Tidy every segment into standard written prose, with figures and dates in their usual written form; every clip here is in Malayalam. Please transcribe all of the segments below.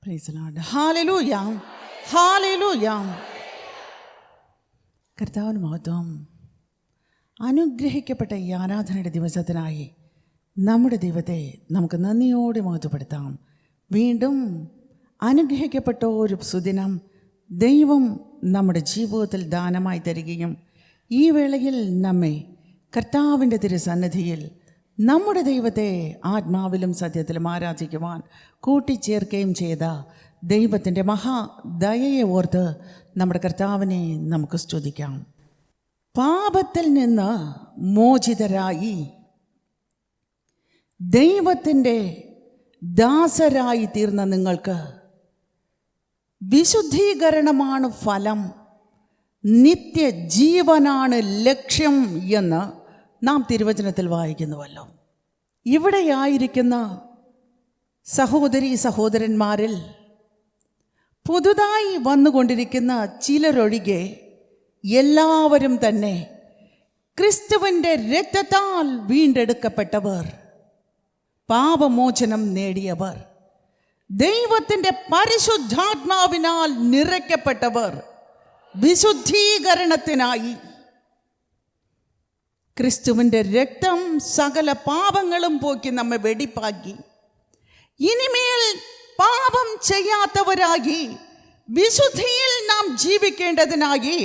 Price the Lord. Hallelujah, hallelujah. കർത്താവിന് മഹത്വം. അനുഗ്രഹിക്കപ്പെട്ട ഈ ആരാധനയുടെ ദിവസത്തിനായി നമ്മുടെ ദൈവത്തെ നമുക്ക് നന്ദിയോടെ മഹത്വപ്പെടുത്താം. വീണ്ടും അനുഗ്രഹിക്കപ്പെട്ട ഒരു സുദിനം ദൈവം നമ്മുടെ ജീവിതത്തിൽ ദാനമായി തരികയും ഈ വേളയിൽ നമ്മെ കർത്താവിൻ്റെ തിരുസന്നിധിയിൽ നമ്മുടെ ദൈവത്തെ ആത്മാവിലും സത്യത്തിലും ആരാധിക്കുവാൻ കൂട്ടിച്ചേർക്കുകയും ചെയ്ത ദൈവത്തിൻ്റെ മഹാദയയെ ഓർത്ത് നമ്മുടെ കർത്താവിനെ നമുക്ക് സ്തുതിക്കാം. പാപത്തിൽ നിന്ന് മോചിതരായി ദൈവത്തിൻ്റെ ദാസരായി തീർന്ന നിങ്ങൾക്ക് വിശുദ്ധീകരണമാണ് ഫലം, നിത്യജീവനാണ് ലക്ഷ്യം എന്ന് നാം തിരുവചനത്തിൽ വായിക്കുന്നുവല്ലോ. ഇവിടെയായിരിക്കുന്ന സഹോദരീ സഹോദരന്മാരിൽ പുതുതായി വന്നുകൊണ്ടിരിക്കുന്ന ചിലരൊഴികെ എല്ലാവരും തന്നെ ക്രിസ്തുവിൻ്റെ രക്തത്താൽ വീണ്ടെടുക്കപ്പെട്ടവർ, പാപമോചനം നേടിയവർ, ദൈവത്തിൻ്റെ പരിശുദ്ധാത്മാവിനാൽ നിറയ്ക്കപ്പെട്ടവർ, വിശുദ്ധീകരണത്തിനായി ക്രിസ്തുവിൻ്റെ രക്തം സകല പാപങ്ങളും പോക്കി നമ്മെ വെടിപ്പാക്കി ഇനിമേൽ പാപം ചെയ്യാത്തവരായി വിശുദ്ധിയിൽ നാം ജീവിക്കേണ്ടതിനായി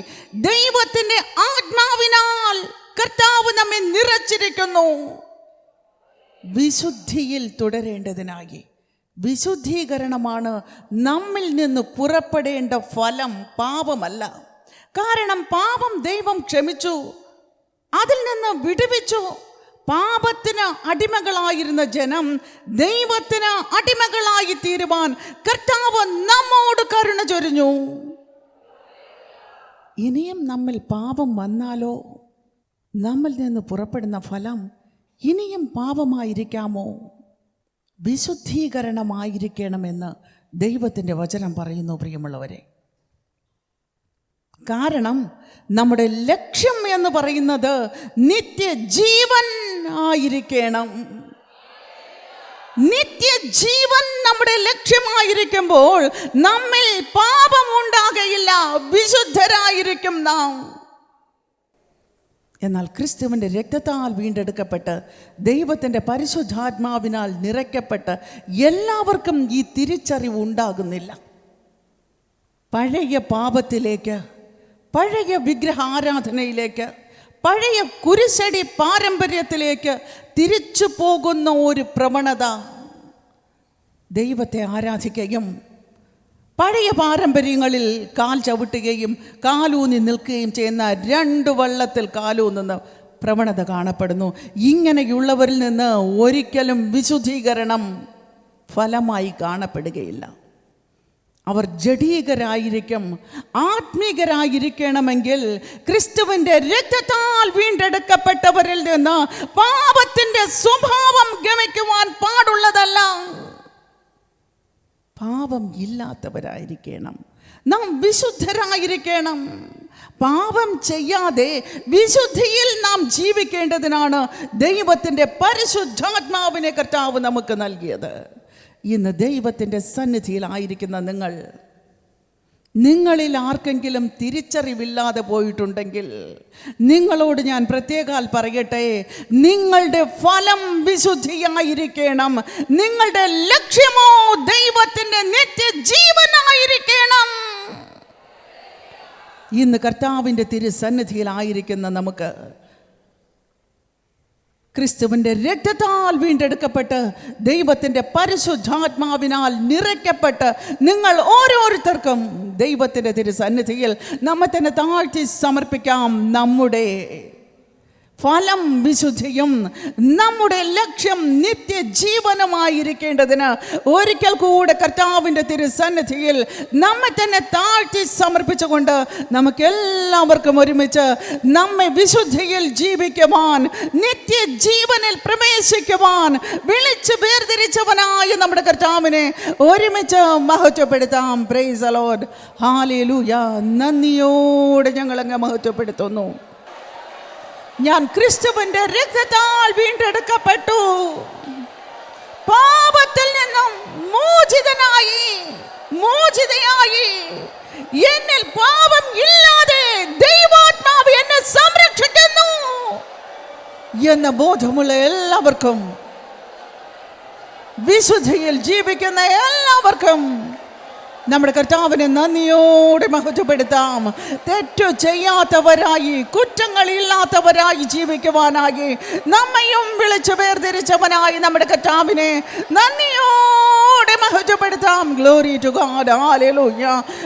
ദൈവത്തിൻ്റെ ആത്മാവിനാൽ കർത്താവ് നമ്മെ നിറച്ചിരിക്കുന്നു. വിശുദ്ധിയിൽ തുടരേണ്ടതിനായി വിശുദ്ധീകരണമാണ് നമ്മിൽ നിന്ന് പുറപ്പെടേണ്ട ഫലം, പാപമല്ല. കാരണം പാപം ദൈവം ക്ഷമിച്ചു, അതിൽ നിന്ന് വിടുവിച്ചു. പാപത്തിന് അടിമകളായിരുന്ന ജനം ദൈവത്തിന് അടിമകളായി തീരുവാൻ കർത്താവ് നമ്മോട് കരുണ ചൊരിഞ്ഞു. ഇനിയും നമ്മിൽ പാപം വന്നാലോ നമ്മിൽ നിന്ന് പുറപ്പെടുന്ന ഫലം ഇനിയും പാപമായിരിക്കാമോ? വിശുദ്ധീകരണമായിരിക്കണമെന്ന് ദൈവത്തിൻ്റെ വചനം പറയുന്നു. പ്രിയമുള്ളവരെ, കാരണം നമ്മുടെ ലക്ഷ്യം എന്ന് പറയുന്നത് നിത്യജീവൻ ആയിരിക്കണം. നിത്യജീവൻ നമ്മുടെ ലക്ഷ്യമായിരിക്കുമ്പോൾ നമ്മിൽ പാപമുണ്ടാകയില്ല, വിശുദ്ധരായിരിക്കും നാം. എന്നാൽ ക്രിസ്തുവിൻ്റെ രക്തത്താൽ വീണ്ടെടുക്കപ്പെട്ട് ദൈവത്തിൻ്റെ പരിശുദ്ധാത്മാവിനാൽ നിറയ്ക്കപ്പെട്ട് എല്ലാവർക്കും ഈ തിരിച്ചറിവ് ഉണ്ടാകുന്നില്ല. പഴയ പാപത്തിലേക്ക്, പഴയ വിഗ്രഹാരാധനയിലേക്ക്, പഴയ കുരിശടി പാരമ്പര്യത്തിലേക്ക് തിരിച്ചു പോകുന്ന ഒരു പ്രവണത, ദൈവത്തെ ആരാധിക്കുകയും പഴയ പാരമ്പര്യങ്ങളിൽ കാൽ ചവിട്ടുകയും കാലൂന്നി നിൽക്കുകയും ചെയ്യുന്ന രണ്ട് വള്ളത്തിൽ കാലൂന്നുന്ന പ്രവണത കാണപ്പെടുന്നു. ഇങ്ങനെയുള്ളവരിൽ നിന്ന് ഒരിക്കലും വിശുദ്ധീകരണം ഫലമായി കാണപ്പെടുകയില്ല. അവർ ജഡീകരായിരിക്കും. ആത്മീകരായിരിക്കണമെങ്കിൽ ക്രിസ്തുവിൻ്റെ രക്തത്താൽ വീണ്ടെടുക്കപ്പെട്ടവരിൽ നിന്ന് പാപത്തിൻ്റെ സ്വഭാവം ഗമിക്കുവാൻ പാടുള്ളതല്ല. പാപം ഇല്ലാത്തവരായിരിക്കണം. നാം വിശുദ്ധരായിരിക്കണം. പാപം ചെയ്യാതെ വിശുദ്ധിയിൽ നാം ജീവിക്കേണ്ടതിനാണ് ദൈവത്തിൻ്റെ പരിശുദ്ധാത്മാവിനെ കർത്താവ് നമുക്ക് നൽകിയത്. ഇന്ന് ദൈവത്തിൻ്റെ സന്നിധിയിലായിരിക്കുന്ന നിങ്ങളിൽ ആർക്കെങ്കിലും തിരിച്ചറിവില്ലാതെ പോയിട്ടുണ്ടെങ്കിൽ നിങ്ങളോട് ഞാൻ പ്രത്യേകാൽ പറയട്ടെ, നിങ്ങളുടെ ഫലം വിശുദ്ധിയായിരിക്കണം. നിങ്ങളുടെ ലക്ഷ്യമോ ദൈവത്തിൻ്റെ നിത്യജീവനായിരിക്കണം. ഇന്ന് കർത്താവിൻ്റെ തിരുസന്നിധിയിലായിരിക്കുന്ന നമുക്ക് ക്രിസ്തുവിൻ്റെ രക്തത്താൽ വീണ്ടെടുക്കപ്പെട്ട് ദൈവത്തിൻ്റെ പരിശുദ്ധാത്മാവിനാൽ നിറയ്ക്കപ്പെട്ട് നിങ്ങൾ ഓരോരുത്തർക്കും ദൈവത്തിൻ്റെ തിരുസന്നിധിയിൽ നമ്മെ തന്നെ താഴ്ത്തി സമർപ്പിക്കാം. നമ്മുടെ ഫലം വിശുദ്ധിയും നമ്മുടെ ലക്ഷ്യം നിത്യജീവനുമായിരിക്കേണ്ടതിന് ഒരിക്കൽ കൂടെ കർത്താവിൻ്റെ തിരുസന്നിധിയിൽ നമ്മെ തന്നെ താഴ്ത്തി സമർപ്പിച്ചുകൊണ്ട് നമുക്കെല്ലാവർക്കും ഒരുമിച്ച് നമ്മെ വിശുദ്ധിയിൽ ജീവിക്കുവാൻ, നിത്യജീവനിൽ പ്രവേശിക്കുവാൻ വിളിച്ച് വേർതിരിച്ചവനായ നമ്മുടെ കർത്താവിനെ ഒരുമിച്ച് മഹത്വപ്പെടുത്താം. Praise the Lord, hallelujah. നന്ദിയോടെ ഞങ്ങളങ്ങ് മഹത്വപ്പെടുത്തുന്നു. ഞാൻ ക്രിസ്തുവിൻ്റെ രക്തത്താൽ വീണ്ടെടുക്കപ്പെട്ടു, പാപത്തിൽ നിന്നും മോചിതനായി എന്നിൽ പാപം ഇല്ലാതെ ദൈവാത്മാവ് എന്നെ സംരക്ഷിക്കുന്നു എന്ന ബോധമുള്ള എല്ലാവർക്കും, വിശുദ്ധിയിൽ ജീവിക്കുന്ന എല്ലാവർക്കും നമ്മുടെ കർത്താവിനെ നന്ദിയോടെ മഹത്വപ്പെടുത്താം. തെറ്റു ചെയ്യാത്തവരായി, കുറ്റങ്ങളില്ലാത്തവരായി ജീവിക്കുവാനായി നമ്മയും വിളിച്ചു വേർതിരിച്ചവനായി നമ്മുടെ കർത്താവിനെ നന്ദിയോടെ മഹത്വപ്പെടുത്താം. Glory to God. Hallelujah.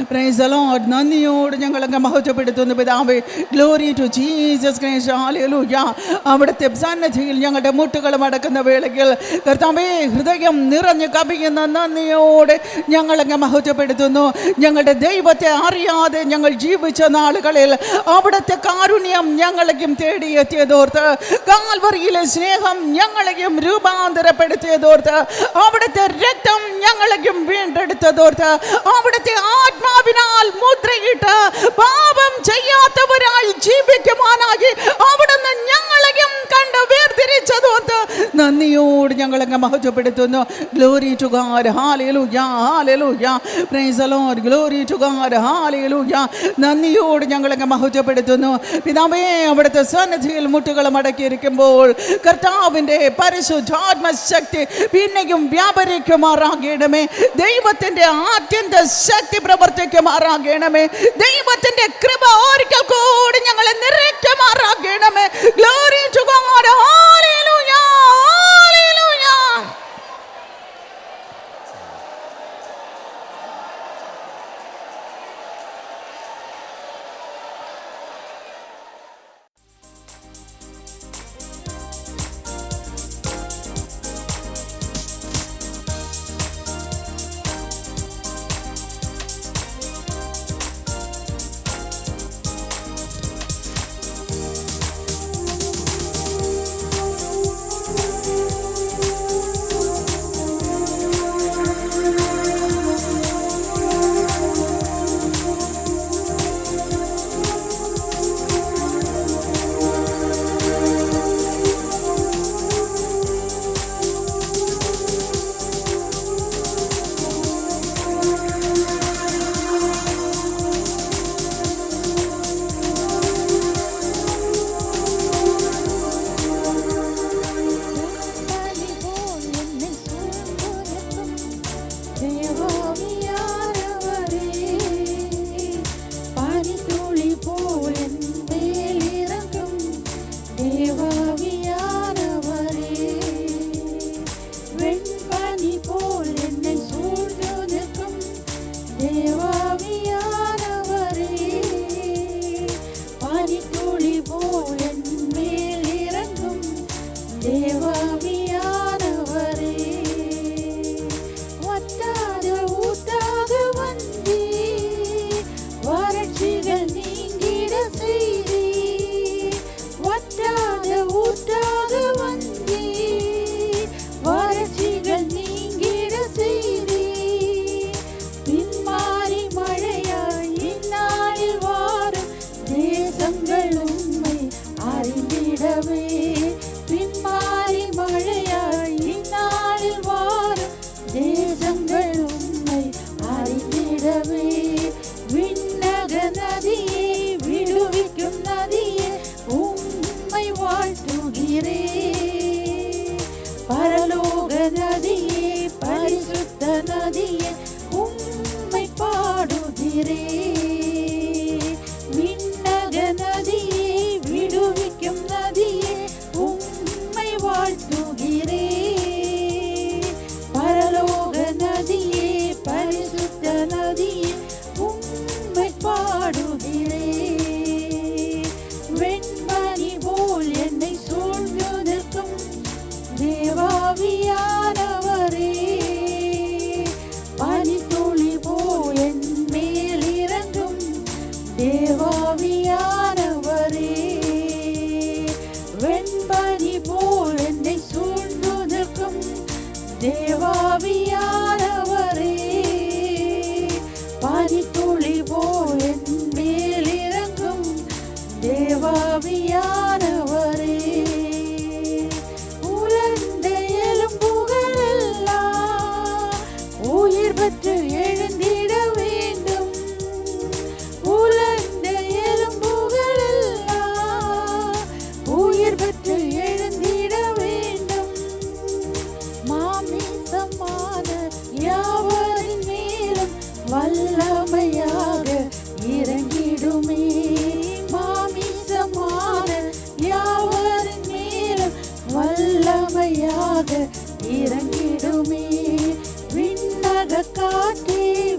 Praise the Lord. നന്ദിയോടെ ഞങ്ങളങ്ങ് മഹത്വപ്പെടുത്തുന്നു പിതാവേ. Glory to Jesus Christ. Hallelujah. അവിടുത്തെ സന്നിധിയിൽ ഞങ്ങളുടെ മുട്ടുകൾ മടക്കുന്ന വേളയിൽ കർത്താവേ, ഹൃദയം നിറഞ്ഞു കവിയുന്ന നന്ദിയോടെ ഞങ്ങളങ്ങ് മഹത്വപ്പെടുത്തുന്നു. ഞങ്ങളുടെ ദൈവത്തെ അറിയാതെ ഞങ്ങൾ ജീവിച്ച നാളുകളിൽ അവിടുത്തെ കാരുണ്യം ഞങ്ങളെയും തേടിയെത്തിയതോർത്ത്, കാൽവറിയിലെ സ്നേഹം ഞങ്ങളെയും രൂപാന്തരപ്പെടുത്തിയതോർത്ത്, അവിടുത്തെ രക്തം ഞങ്ങളെയും വീണ്ടെടുത്തതോർത്ത്, അവിടുത്തെ ആത്മാവിനാൽ മുദ്രയിട്ട് പാപം ചെയ്യാത്തവരായി ജീവിക്കുവാനായി അവിടുന്ന് ഞങ്ങളെയും കണ്ട് വേർതിരിച്ചതോർത്ത് നന്ദിയോട് ഞങ്ങളങ്ങ് മഹത്വപ്പെടുത്തുന്നു. Glory to God. Hallelujah. Hallelujah. Praise the Lord. Glory to God. Hallelujah. നന്ദിയോട് ഞങ്ങളങ്ങ് മഹത്വപ്പെടുത്തുന്നു പിതാവേ. അവിടുത്തെ സന്നിധിയിൽ മുട്ടുകൾ മടക്കിയിരിക്കുമ്പോൾ കർത്താവിൻ്റെ പരിശുദ്ധാത്മ ശക്തി പിന്നെയും വ്യാപരിക്കുമാറാകണമേ. ദൈവത്തിൻ്റെ ആത്യന്ത ശക്തി പ്രവർത്തിക്കുമാറാകണമേ. ദൈവത്തിൻ്റെ കൃപ ഒരിക്കൽ കൂടി ഞങ്ങളെ നിറയ്ക്കുമാറാകണമേ. Glory to God. Hallelujah. Hallelujah.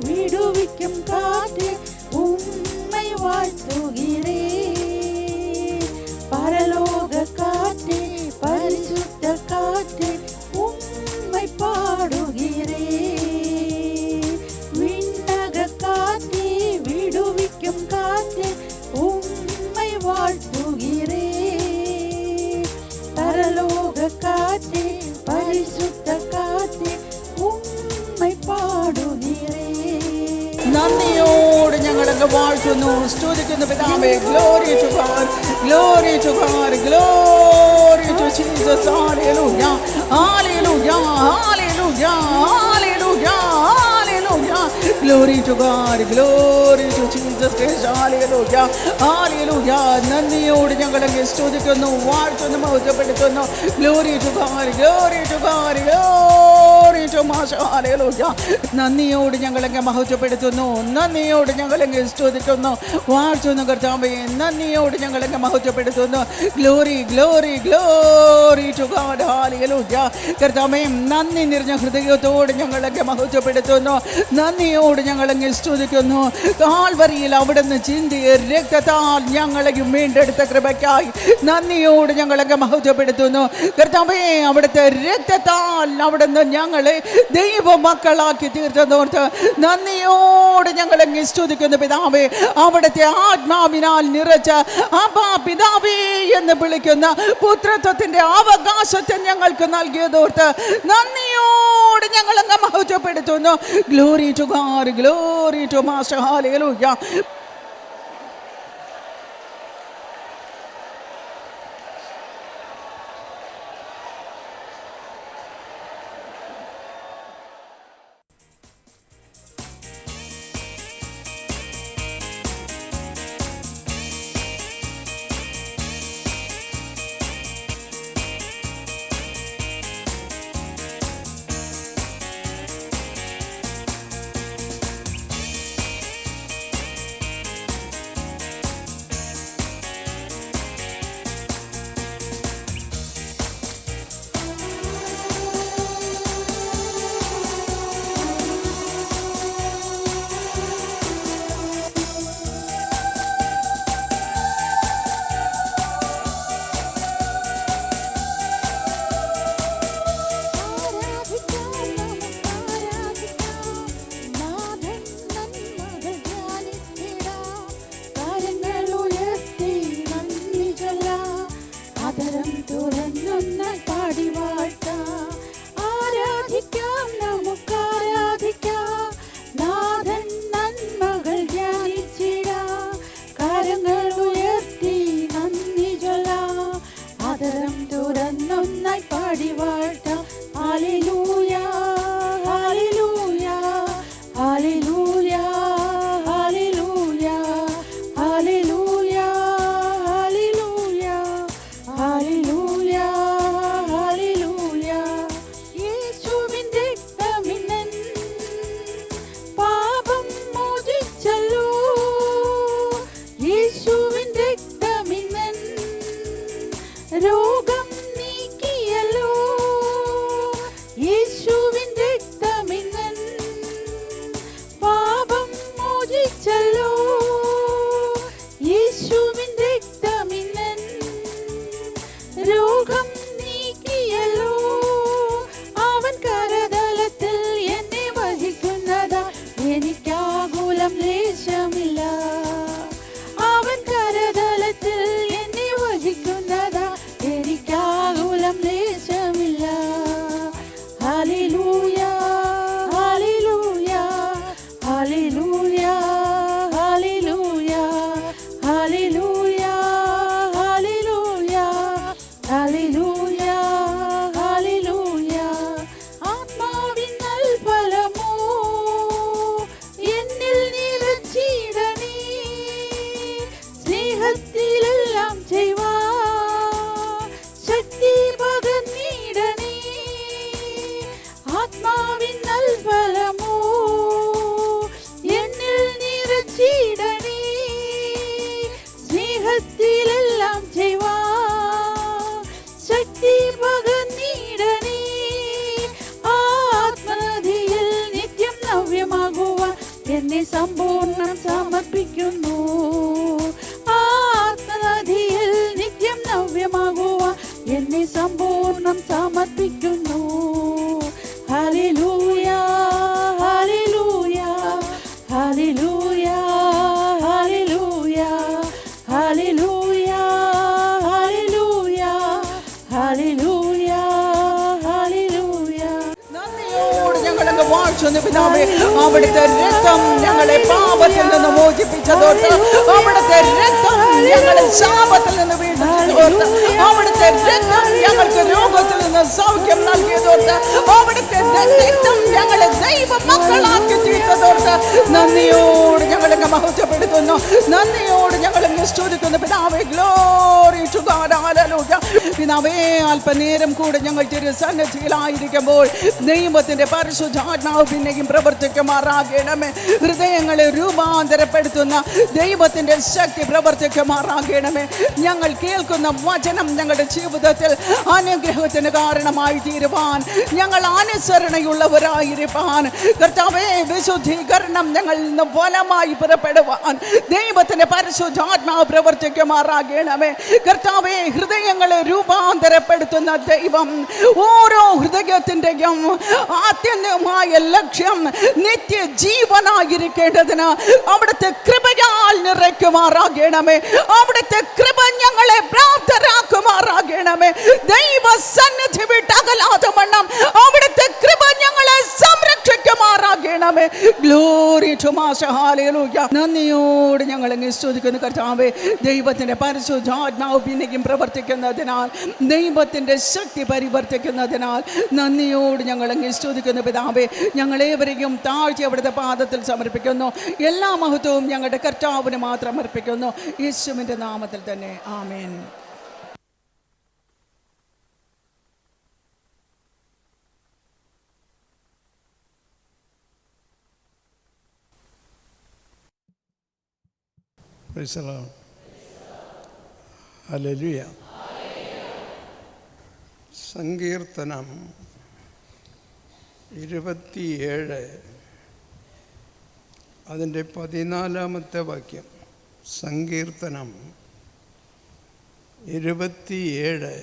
விடுவிக்கும் காற்றே உம்மை வாழ்த்துகிறேன். பரலோக காற்றே பரிசுத்த காற்றே உம்மை பாடுகிறேன். விண்ணக காற்றே விடுவிக்கும் காற்றே உம்மை வாழ்த்துகிறேன். பரலோக காற்றே பரிசுத்த காற்றே ഉമ്മൈ പാടുகிறேൻ. നന്ദിയോട് ഞങ്ങളൊക്കെ വാഴ്ത്തുന്നു, സ്തുതിക്കുന്നു പിതാവേ. Glory to God, glory to God, glory to Jesus. Hallelujah, hallelujah, hallelujah, hallelujah, hallelujah. Glory to God, glory to Jesus Christ. Hallelujah, hallelujah. നന്ദിയോട് ഞങ്ങളൊക്കെ സ്തുതിക്കുന്നു, വാഴ്ത്തുന്നു, മഹത്വപ്പെടുത്തുന്നു. Glory to God, glory to God, glory to master. Hallelujah. നന്ദിയോട് ഞങ്ങളൊക്കെ മഹത്വപ്പെടുത്തുന്നു, നന്ദിയോട് ഞങ്ങളെങ്കിൽ സ്തുതിക്കുന്നു, വാഴ്ത്തുന്നു കർത്താവേ. നന്ദിയോട് ഞങ്ങളെങ്കിൽ മഹത്വപ്പെടുത്തുന്നു. Glory glory glory to God. Hallelujah. കർത്താവേ, നന്ദി നിറഞ്ഞ ഹൃദയത്തോട് ഞങ്ങളൊക്കെ മഹത്വപ്പെടുത്തുന്നു, നന്ദിയോട് ഞങ്ങളെങ്കിൽ സ്തുതിക്കുന്നു. കാൽവരിയിൽ അവിടുന്ന് ചിന്തിയ രക്തത്താൽ ഞങ്ങളെയും വീണ്ടെടുത്ത കൃപയ്ക്കായി നന്ദിയോട് ഞങ്ങളൊക്കെ മഹത്വപ്പെടുത്തുന്നു. കർത്താവേ, അവിടുത്തെ രക്തത്താൽ അവിടുന്ന് ഞങ്ങളെ ദൈവ മക്കളാക്കി തീർത്തതോർത്ത് നന്ദിയോട് ഞങ്ങളെങ്കിൽ സ്തുതിക്കുന്നു പിതാവേ. അവിടുത്തെ ആത്മാവിനാൽ നിറച്ച അപ്പാ പിതാവേ എന്ന് വിളിക്കുന്ന പുത്രത്വത്തിന്റെ അവകാശത്തെ ഞങ്ങൾക്ക് നൽകിയതോർത്ത് നന്ദിയോട് ഞങ്ങളങ്ങ് മഹത്വപ്പെടുത്തുന്നു. Glory to God, glory to master. Hallelujah. എന്നെ സമ്പൂർണ്ണം സമർപ്പിക്കുന്നു. ആത്മനദിയിൽ നിത്യം നവ്യമാകുവാൻ എന്നെ സമ്പൂർണ്ണം സമർപ്പിക്കുന്നു. Hallelujah hallelujah hallelujah hallelujah hallelujah hallelujah hallelujah hallelujah. നന്ദിയോട് ഞങ്ങളങ്ങ് വാഴ്ത്തുന്നു പിതാവേ. അവിടുത്തെ രക്തം ഞങ്ങളെ പാപത്തിൽ നിന്ന് മോചിപ്പിച്ചതോർത്ത്, അവിടുത്തെ രക്തം ഞങ്ങളെ ശാപത്തിൽ നിന്ന് വീണ്ടെടുത്തതോർത്ത്, അവിടുത്തെ രക്തം ഞങ്ങൾക്ക് രോഗത്തിൽ നിന്ന് സൗഖ്യം നൽകിയതോർത്ത്, അവിടുത്തെ രക്തം ഞങ്ങളെ ദൈവ മക്കളാക്കി തീർത്തതോർത്ത് നന്ദിയോട് ഞങ്ങളങ്ങ് മഹത്വപ്പെടുത്തുന്നു. നന്ദിയോട് ഞങ്ങളങ്ങ് സ്തുതിക്കുന്നു പിതാവേ. Glory to God. ഹല്ലേലൂയ. പിതാവേ, അല്പനേരം കൂടെ ഞങ്ങൾ തിരുസന്നിധിയിലായിരിക്കുമ്പോൾ ദൈവത്തിന്റെ പരിശുദ്ധാത്മാവ് പിന്നെയും പ്രവർത്തിക്കുമാറാകണമേ. ഹൃദയങ്ങളെ രൂപാന്തരപ്പെടുത്തുന്ന ദൈവത്തിന്റെ ശക്തി പ്രവർത്തിക്കുമാറാകണമേ. ഞങ്ങൾ കേൾക്കുന്ന വചനം ഞങ്ങളുടെ ജീവിതത്തിൽ അനുഗ്രഹത്തിന് കാരണമായി തീരുവാൻ, ഞങ്ങൾ അനുസരണയുള്ളവരായിരിക്കാൻ, കർത്താവേ, വിശുദ്ധീകരണം ഞങ്ങളിൽ നിന്ന് ഫലമായി പുറപ്പെടുവാൻ ദൈവത്തിന്റെ പരിശുദ്ധാത്മാവ് പ്രവർത്തിക്കുമാറാകണമേ. കർത്താവേ, ഹൃദയങ്ങളെ രൂപാന്തരപ്പെടുത്തുന്ന ദൈവം ഓരോ ഹൃദയത്തിൻ്റെയും ആത്യന്തികമായ ലക്ഷ്യം നിത്യജീവനായിരിക്കേണ്ടതിന് അവിടുത്തെ കൃപയാൽ നിറയ്ക്കുമാറാകണമേ. അവിടുത്തെ കൃപ ഞങ്ങളെ പ്രാപ്തരാക്കുമാറാകണമേ. ദൈവ സന്നിധി വിട്ടകലാതെ വണ്ണം അവിടുത്തെ കൃപ ഞങ്ങളെ സംരക്ഷിക്കുമാറാകണമേ. Glory to master. ഹല്ലേലൂയ. നന്ദിയോട് ഞങ്ങൾ സ്തുതിക്കുന്നു കർത്താവേ. ദൈവത്തിന്റെ പരിശുദ്ധാത്മാവ് പിന്നെയും പ്രവർത്തിക്കുന്നതിനാൽ, ദൈവത്തിന്റെ ശക്തി പരിവർത്തിക്കുന്നതിനാൽ നന്ദിയോട് ഞങ്ങൾ സ്തുതിക്കുന്നു പിതാവേ. ഞങ്ങളേവരെയും താഴ്ച അവിടുത്തെ പാദത്തിൽ സമർപ്പിക്കുന്നു. എല്ലാ മഹത്വവും ഞങ്ങളുടെ കർത്താവിന് മാത്രം അർപ്പിക്കുന്നു. യേശുവിന്റെ നാമത്തിൽ തന്നെ ആമേൻ. ഹല്ലേലൂയ. സങ്കീർത്തനം 27 അതിൻ്റെ 14 വാക്യം. സങ്കീർത്തനം 27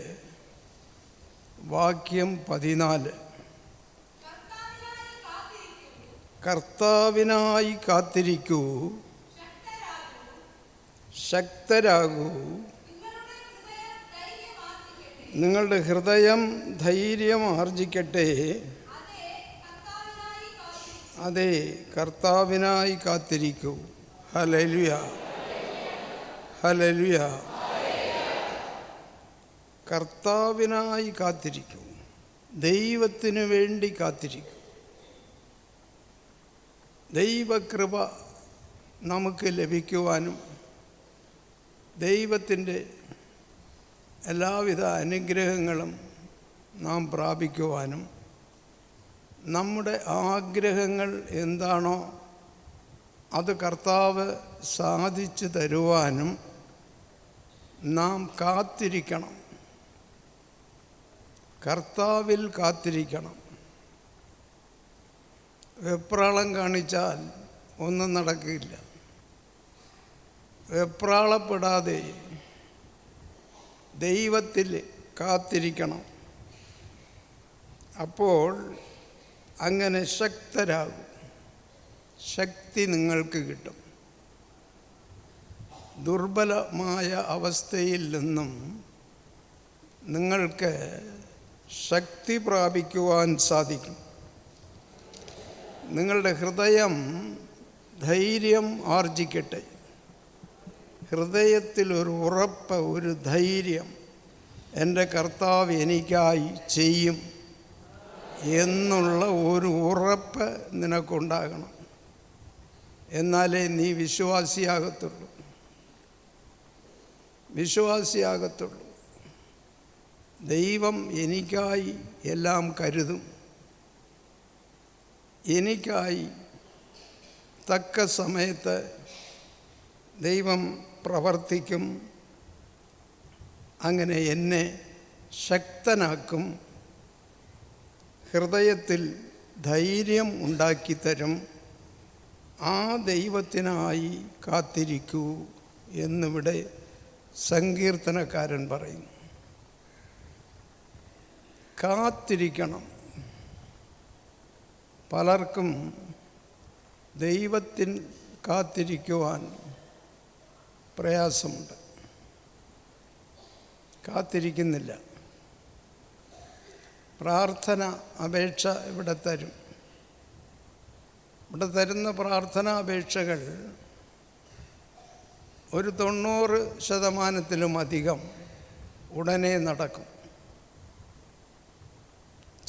വാക്യം 14. കർത്താവിനായി കാത്തിരിക്കൂ, ശക്തരാകൂ, നിങ്ങളുടെ ഹൃദയം ധൈര്യം ആർജിക്കട്ടെ. അതെ, കർത്താവിനായി കാത്തിരിക്കൂ. Hallelujah hallelujah. കർത്താവിനായി കാത്തിരിക്കൂ, ദൈവത്തിനു വേണ്ടി കാത്തിരിക്കൂ. ദൈവകൃപ നമുക്ക് ലഭിക്കുവാനും ദൈവത്തിൻ്റെ എല്ലാവിധ അനുഗ്രഹങ്ങളും നാം പ്രാപിക്കുവാനും, നമ്മുടെ ആഗ്രഹങ്ങൾ എന്താണോ അത് കർത്താവ് സാധിച്ചു തരുവാനും നാം കാത്തിരിക്കണം. കർത്താവിൽ കാത്തിരിക്കണം. വെപ്രാളം കാണിച്ചാൽ ഒന്നും നടക്കില്ല. വെപ്രാളപ്പെടാതെ ദൈവത്തിൽ കാത്തിരിക്കണം. അപ്പോൾ അങ്ങനെ ശക്തരാകും. ശക്തി നിങ്ങൾക്ക് കിട്ടും. ദുർബലമായ അവസ്ഥയിൽ നിന്നും നിങ്ങൾക്ക് ശക്തി പ്രാപിക്കുവാൻ സാധിക്കും. നിങ്ങളുടെ ഹൃദയം ധൈര്യം ആർജിക്കട്ടെ. ഹൃദയത്തിൽ ഒരു ഉറപ്പ്, ഒരു ധൈര്യം, എൻ്റെ കർത്താവ് എനിക്കായി ചെയ്യും എന്നുള്ള ഒരു ഉറപ്പ് നിനക്കുണ്ടാകണം. എന്നാലേ നീ വിശ്വാസിയാകത്തുള്ളൂ. വിശ്വാസിയാകത്തുള്ളൂ. ദൈവം എനിക്കായി എല്ലാം കരുതും. എനിക്കായി തക്ക സമയത്ത് ദൈവം പ്രവർത്തിക്കും. അങ്ങനെ എന്നെ ശക്തനാക്കും. ഹൃദയത്തിൽ ധൈര്യം ഉണ്ടാക്കിത്തരും. ആ ദൈവത്തിനായി കാത്തിരിക്കൂ എന്നിവിടെ സങ്കീർത്തനക്കാരൻ പറയുന്നു. കാത്തിരിക്കണം. പലർക്കും ദൈവത്തിൽ കാത്തിരിക്കുവാൻ പ്രയാസമുണ്ട്, കാത്തിരിക്കുന്നില്ല. പ്രാർത്ഥന അപേക്ഷ ഇവിടെ തരും. ഇവിടെ തരുന്ന പ്രാർത്ഥനാ അപേക്ഷകൾ ഒരു 90% ഉടനെ നടക്കും.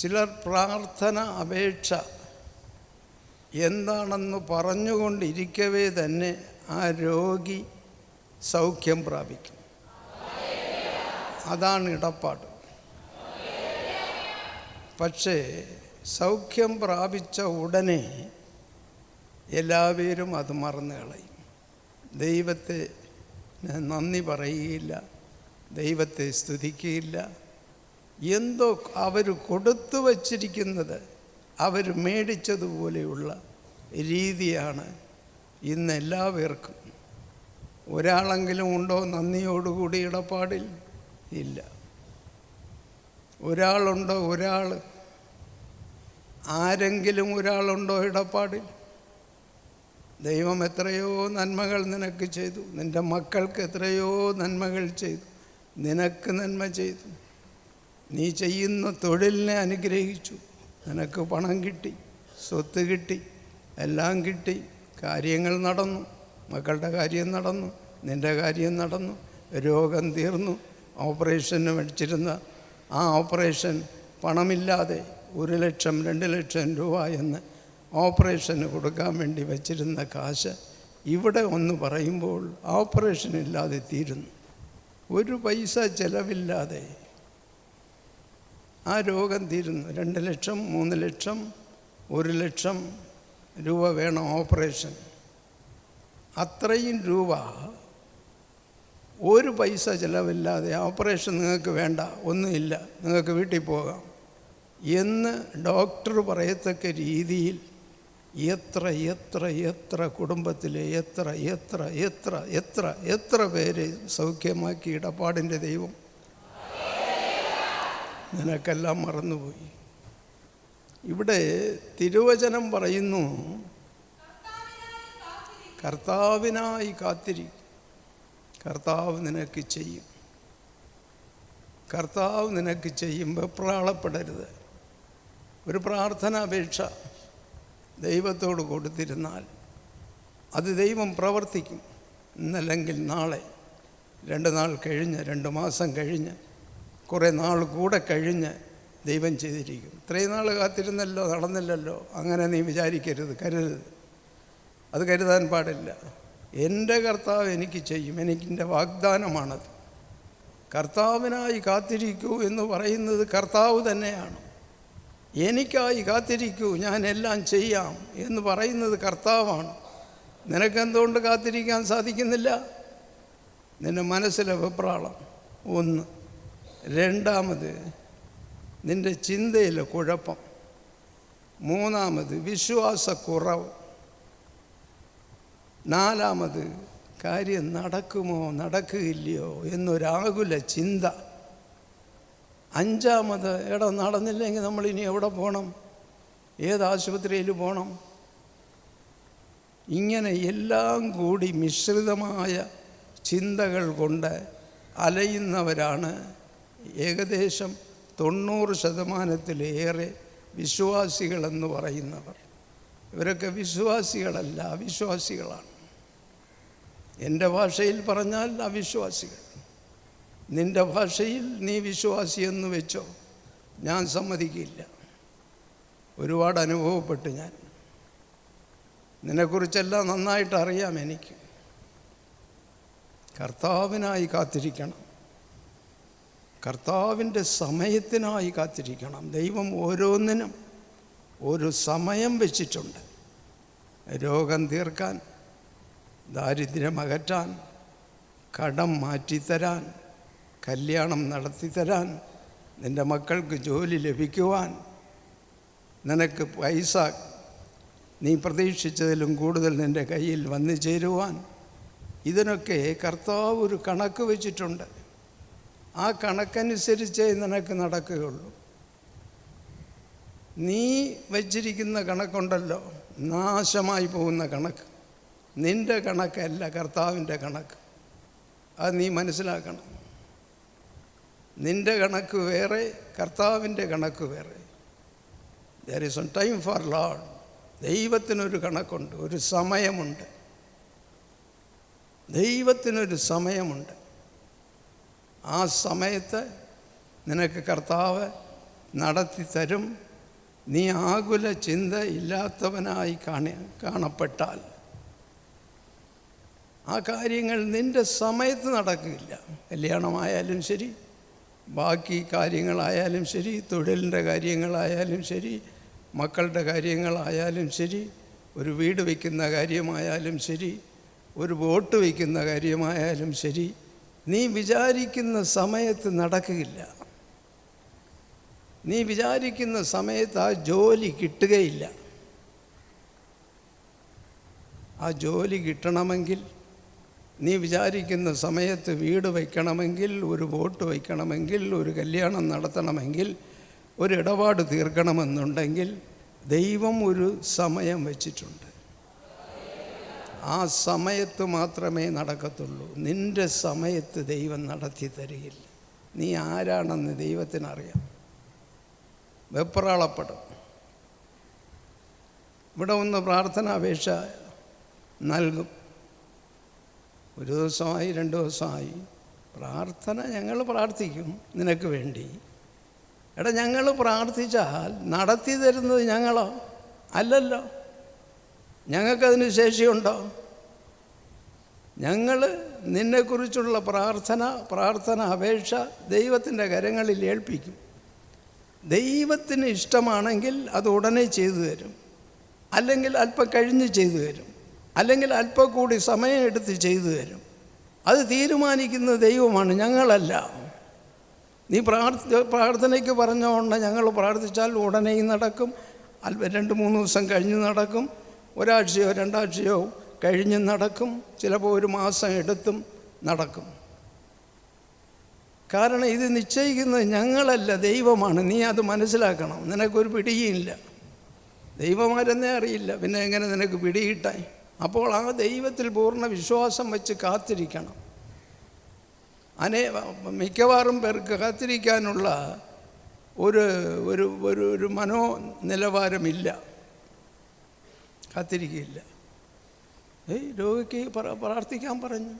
ചിലർ പ്രാർത്ഥന അപേക്ഷ എന്താണെന്ന് പറഞ്ഞുകൊണ്ടിരിക്കവേ തന്നെ ആ രോഗി സൗഖ്യം പ്രാപിക്കും. അതാണ് ഇടപാട്. പക്ഷേ സൗഖ്യം പ്രാപിച്ച ഉടനെ എല്ലാവരും അത് മറന്നു കളയും. ദൈവത്തെ നന്ദി പറയുകയില്ല, ദൈവത്തെ സ്തുതിക്കുകയില്ല. എന്തോ അവർ കൊടുത്തു വച്ചിരിക്കുന്നത് അവർ മേടിച്ചതുപോലെയുള്ള രീതിയാണ് ഇന്ന് എല്ലാവർക്കും. ഒരാളെങ്കിലും ഉണ്ടോ നന്ദിയോടുകൂടി ഇടപാടിൽ? ഇല്ല. ഒരാളുണ്ടോ? ആരെങ്കിലും ഒരാളുണ്ടോ ഇടപാടിൽ? ദൈവം എത്രയോ നന്മകൾ നിനക്ക് ചെയ്തു, നിൻ്റെ മക്കൾക്ക് എത്രയോ നന്മകൾ ചെയ്തു, നിനക്ക് നന്മ ചെയ്തു. നീ ചെയ്യുന്ന തൊഴിലിനെ അനുഗ്രഹിച്ചു, നിനക്ക് പണം കിട്ടി, സ്വത്ത് കിട്ടി, എല്ലാം കിട്ടി, കാര്യങ്ങൾ നടന്നു, മക്കളുടെ കാര്യം നടന്നു, നിൻ്റെ കാര്യം നടന്നു, രോഗം തീർന്നു. ഓപ്പറേഷന് വെച്ചിരുന്ന ആ ഓപ്പറേഷൻ പണമില്ലാതെ 1 ലക്ഷം 2 ലക്ഷം രൂപ എന്ന് ഓപ്പറേഷന് കൊടുക്കാൻ വേണ്ടി വച്ചിരുന്ന കാശ് ഇവിടെ ഒന്ന് പറയുമ്പോൾ ഓപ്പറേഷൻ ഇല്ലാതെ തീരുന്നു. 1 പൈസ ചിലവില്ലാതെ ആ രോഗം തീരുന്നു. 2 ലക്ഷം 3 ലക്ഷം 1 ലക്ഷം രൂപ വേണം ഓപ്പറേഷൻ. അത്രയും രൂപ 1 പൈസ ചിലവില്ലാതെ ഓപ്പറേഷൻ നിങ്ങൾക്ക് വേണ്ട, ഒന്നുമില്ല, നിങ്ങൾക്ക് വീട്ടിൽ പോകാം എന്ന് ഡോക്ടർ പറയത്തക്ക രീതിയിൽ എത്ര കുടുംബത്തിലെ എത്ര പേരെ സൗഖ്യമാക്കി ഇടപാടിൻ്റെ ദൈവം. നിനക്കെല്ലാം മറന്നുപോയി. ഇവിടെ തിരുവചനം പറയുന്നു, കർത്താവിനായി കാത്തിരിക്കും. കർത്താവ് നിനക്ക് ചെയ്യും. കർത്താവ് നിനക്ക് ചെയ്യും. വെപ്രാളപ്പെടരുത്. ഒരു പ്രാർത്ഥനാപേക്ഷ ദൈവത്തോട് കൊടുത്തിരുന്നാൽ അത് ദൈവം പ്രവർത്തിക്കും. ഇന്നല്ലെങ്കിൽ നാളെ, 2 നാൾ കഴിഞ്ഞ്, 2 മാസം കഴിഞ്ഞ്, കുറേ നാൾ കൂടെ കഴിഞ്ഞ് ദൈവം ചെയ്തിരിക്കും. ഇത്രയും നാൾ കാത്തിരുന്നല്ലോ, നടന്നില്ലല്ലോ, അങ്ങനെ നീ വിചാരിക്കരുത്, കരുതരുത്. അത് കരുതാൻ പാടില്ല. എൻ്റെ കർത്താവ് എനിക്ക് ചെയ്യും, എനിക്കെൻ്റെ വാഗ്ദാനമാണത്. കർത്താവിനായി കാത്തിരിക്കൂ എന്ന് പറയുന്നത് കർത്താവ് തന്നെയാണ്. എനിക്കായി കാത്തിരിക്കൂ, ഞാൻ എല്ലാം ചെയ്യാം എന്ന് പറയുന്നത് കർത്താവാണ്. നിനക്കെന്തുകൊണ്ട് കാത്തിരിക്കാൻ സാധിക്കുന്നില്ല? നിൻ്റെ മനസ്സിലെ വെപ്രാളം 1. 2, നിൻ്റെ ചിന്തയിലെ കുഴപ്പം. 3, വിശ്വാസക്കുറവ്. 4, കാര്യം നടക്കുമോ നടക്കുകയില്ലയോ എന്നൊരാകുല ചിന്ത. 5, എടാ നടന്നില്ലെങ്കിൽ നമ്മളിനി എവിടെ പോകണം, ഏത് ആശുപത്രിയിൽ പോകണം? ഇങ്ങനെ എല്ലാം കൂടി മിശ്രിതമായ ചിന്തകൾ കൊണ്ട് അലയുന്നവരാണ് ഏകദേശം 90% വിശ്വാസികളെന്ന് പറയുന്നവർ. ഇവരൊക്കെ വിശ്വാസികളല്ല, അവിശ്വാസികളാണ്. എൻ്റെ ഭാഷയിൽ പറഞ്ഞാൽ അവിശ്വാസികൾ. നിൻ്റെ ഭാഷയിൽ നീ വിശ്വാസിയെന്ന് വെച്ചോ, ഞാൻ സമ്മതിക്കില്ല. ഒരുപാട് അനുഭവപ്പെട്ട് ഞാൻ. നിന്നെക്കുറിച്ചെല്ലാം നന്നായിട്ട് അറിയാം എനിക്ക്. കർത്താവിനായി കാത്തിരിക്കണം. കർത്താവിൻ്റെ സമയത്തിനായി കാത്തിരിക്കണം. ദൈവം ഓരോന്നിനും ഒരു സമയം വെച്ചിട്ടുണ്ട്. രോഗം തീർക്കാൻ, ദാരിദ്ര്യം അകറ്റാൻ, കടം മാറ്റിത്തരാൻ, കല്യാണം നടത്തിത്തരാൻ, നിൻ്റെ മക്കൾക്ക് ജോലി ലഭിക്കുവാൻ, നിനക്ക് പൈസ നീ പ്രതീക്ഷിച്ചതിലും കൂടുതൽ നിൻ്റെ കയ്യിൽ വന്നു ചേരുവാൻ ഇതിനൊക്കെ കർത്താവ് ഒരു കണക്ക് വെച്ചിട്ടുണ്ട്. ആ കണക്കനുസരിച്ചേ നിനക്ക് നടക്കുകയുള്ളൂ. നീ വച്ചിരിക്കുന്ന കണക്കുണ്ടല്ലോ, നാശമായി പോകുന്ന കണക്ക്, നിൻ്റെ കണക്കല്ല, കർത്താവിൻ്റെ കണക്ക്. അത് നീ മനസ്സിലാക്കണം. നിൻ്റെ കണക്ക് വേറെ, കർത്താവിൻ്റെ കണക്ക് വേറെ. There is a time for Lord. ദൈവത്തിനൊരു കണക്കുണ്ട്, ഒരു സമയമുണ്ട്. ദൈവത്തിനൊരു സമയമുണ്ട്. ആ സമയത്ത് നിനക്ക് കർത്താവ് നടത്തി തരും. നീ ആകുല ചിന്ത ഇല്ലാത്തവനായി കാണപ്പെട്ടാൽ ആ കാര്യങ്ങൾ നിൻ്റെ സമയത്ത് നടക്കില്ല. കല്യാണമായാലും ശരി, ബാക്കി കാര്യങ്ങളായാലും ശരി, തൊഴിലിൻ്റെ കാര്യങ്ങളായാലും ശരി, മക്കളുടെ കാര്യങ്ങളായാലും ശരി, ഒരു വീട് വയ്ക്കുന്ന കാര്യമായാലും ശരി, ഒരു ബോട്ട് വയ്ക്കുന്ന കാര്യമായാലും ശരി, നീ വിചാരിക്കുന്ന സമയത്ത് നടക്കുകയില്ല. നീ വിചാരിക്കുന്ന സമയത്ത് ആ ജോലി കിട്ടുകയില്ല. ആ ജോലി കിട്ടണമെങ്കിൽ, നീ വിചാരിക്കുന്ന സമയത്ത് വീട് വയ്ക്കണമെങ്കിൽ, ഒരു ബോട്ട് വയ്ക്കണമെങ്കിൽ, ഒരു കല്യാണം നടത്തണമെങ്കിൽ, ഒരു ഇടപാട് തീർക്കണമെന്നുണ്ടെങ്കിൽ ദൈവം ഒരു സമയം വച്ചിട്ടുണ്ട്. ആ സമയത്ത് മാത്രമേ നടക്കത്തുള്ളൂ. നിൻ്റെ സമയത്ത് ദൈവം നടത്തി തരികയില്ല. നീ ആരാണെന്ന് ദൈവത്തിനറിയാം. വെപ്രാളപ്പെടും. ഇവിടെ ഒന്ന് പ്രാർത്ഥനാപേക്ഷ നൽകും. ഒരു ദിവസമായി, 2 ദിവസമായി പ്രാർത്ഥന ഞങ്ങൾ പ്രാർത്ഥിക്കും നിനക്ക് വേണ്ടി. എടാ, ഞങ്ങൾ പ്രാർത്ഥിച്ചാൽ നടത്തി തരുന്നത് ഞങ്ങളോ? അല്ലല്ലോ. ഞങ്ങൾക്കതിന് ശേഷിയുണ്ടോ? ഞങ്ങൾ നിന്നെക്കുറിച്ചുള്ള പ്രാർത്ഥന അപേക്ഷ ദൈവത്തിൻ്റെ കരങ്ങളിൽ ഏൽപ്പിക്കും. ദൈവത്തിന് ഇഷ്ടമാണെങ്കിൽ അത് ഉടനെ ചെയ്തു തരും, അല്ലെങ്കിൽ അല്പം കഴിഞ്ഞ് ചെയ്തു തരും, അല്ലെങ്കിൽ അല്പം കൂടി സമയം എടുത്ത് ചെയ്തു തരും. അത് തീരുമാനിക്കുന്ന ദൈവമാണ്, ഞങ്ങളല്ല. നീ പ്രാർത്ഥനയ്ക്ക് പറഞ്ഞോണ്ട് ഞങ്ങൾ പ്രാർത്ഥിച്ചാൽ ഉടനെയും നടക്കും, 2-3 ദിവസം കഴിഞ്ഞ് നടക്കും, ഒരാഴ്ചയോ 2 ആഴ്ചയോ കഴിഞ്ഞ് നടക്കും, ചിലപ്പോൾ 1 മാസം എടുത്തും നടക്കും. കാരണം ഇത് നിശ്ചയിക്കുന്നത് ഞങ്ങളല്ല, ദൈവമാണ്. നീ അത് മനസ്സിലാക്കണം. നിനക്കൊരു പിടിയില്ല, ദൈവമാരെന്നേ അറിയില്ല, പിന്നെ എങ്ങനെ നിനക്ക് പിടിയിട്ടായി? അപ്പോൾ ആ ദൈവത്തിൽ പൂർണ്ണ വിശ്വാസം വെച്ച് കാത്തിരിക്കണം. മിക്കവാറും പേർക്ക് കാത്തിരിക്കാനുള്ള ഒരു മനോനിലവാരമില്ല, കാത്തിരിക്കില്ല. രോഗിക്ക് പ്രാർത്ഥിക്കാൻ പറഞ്ഞു,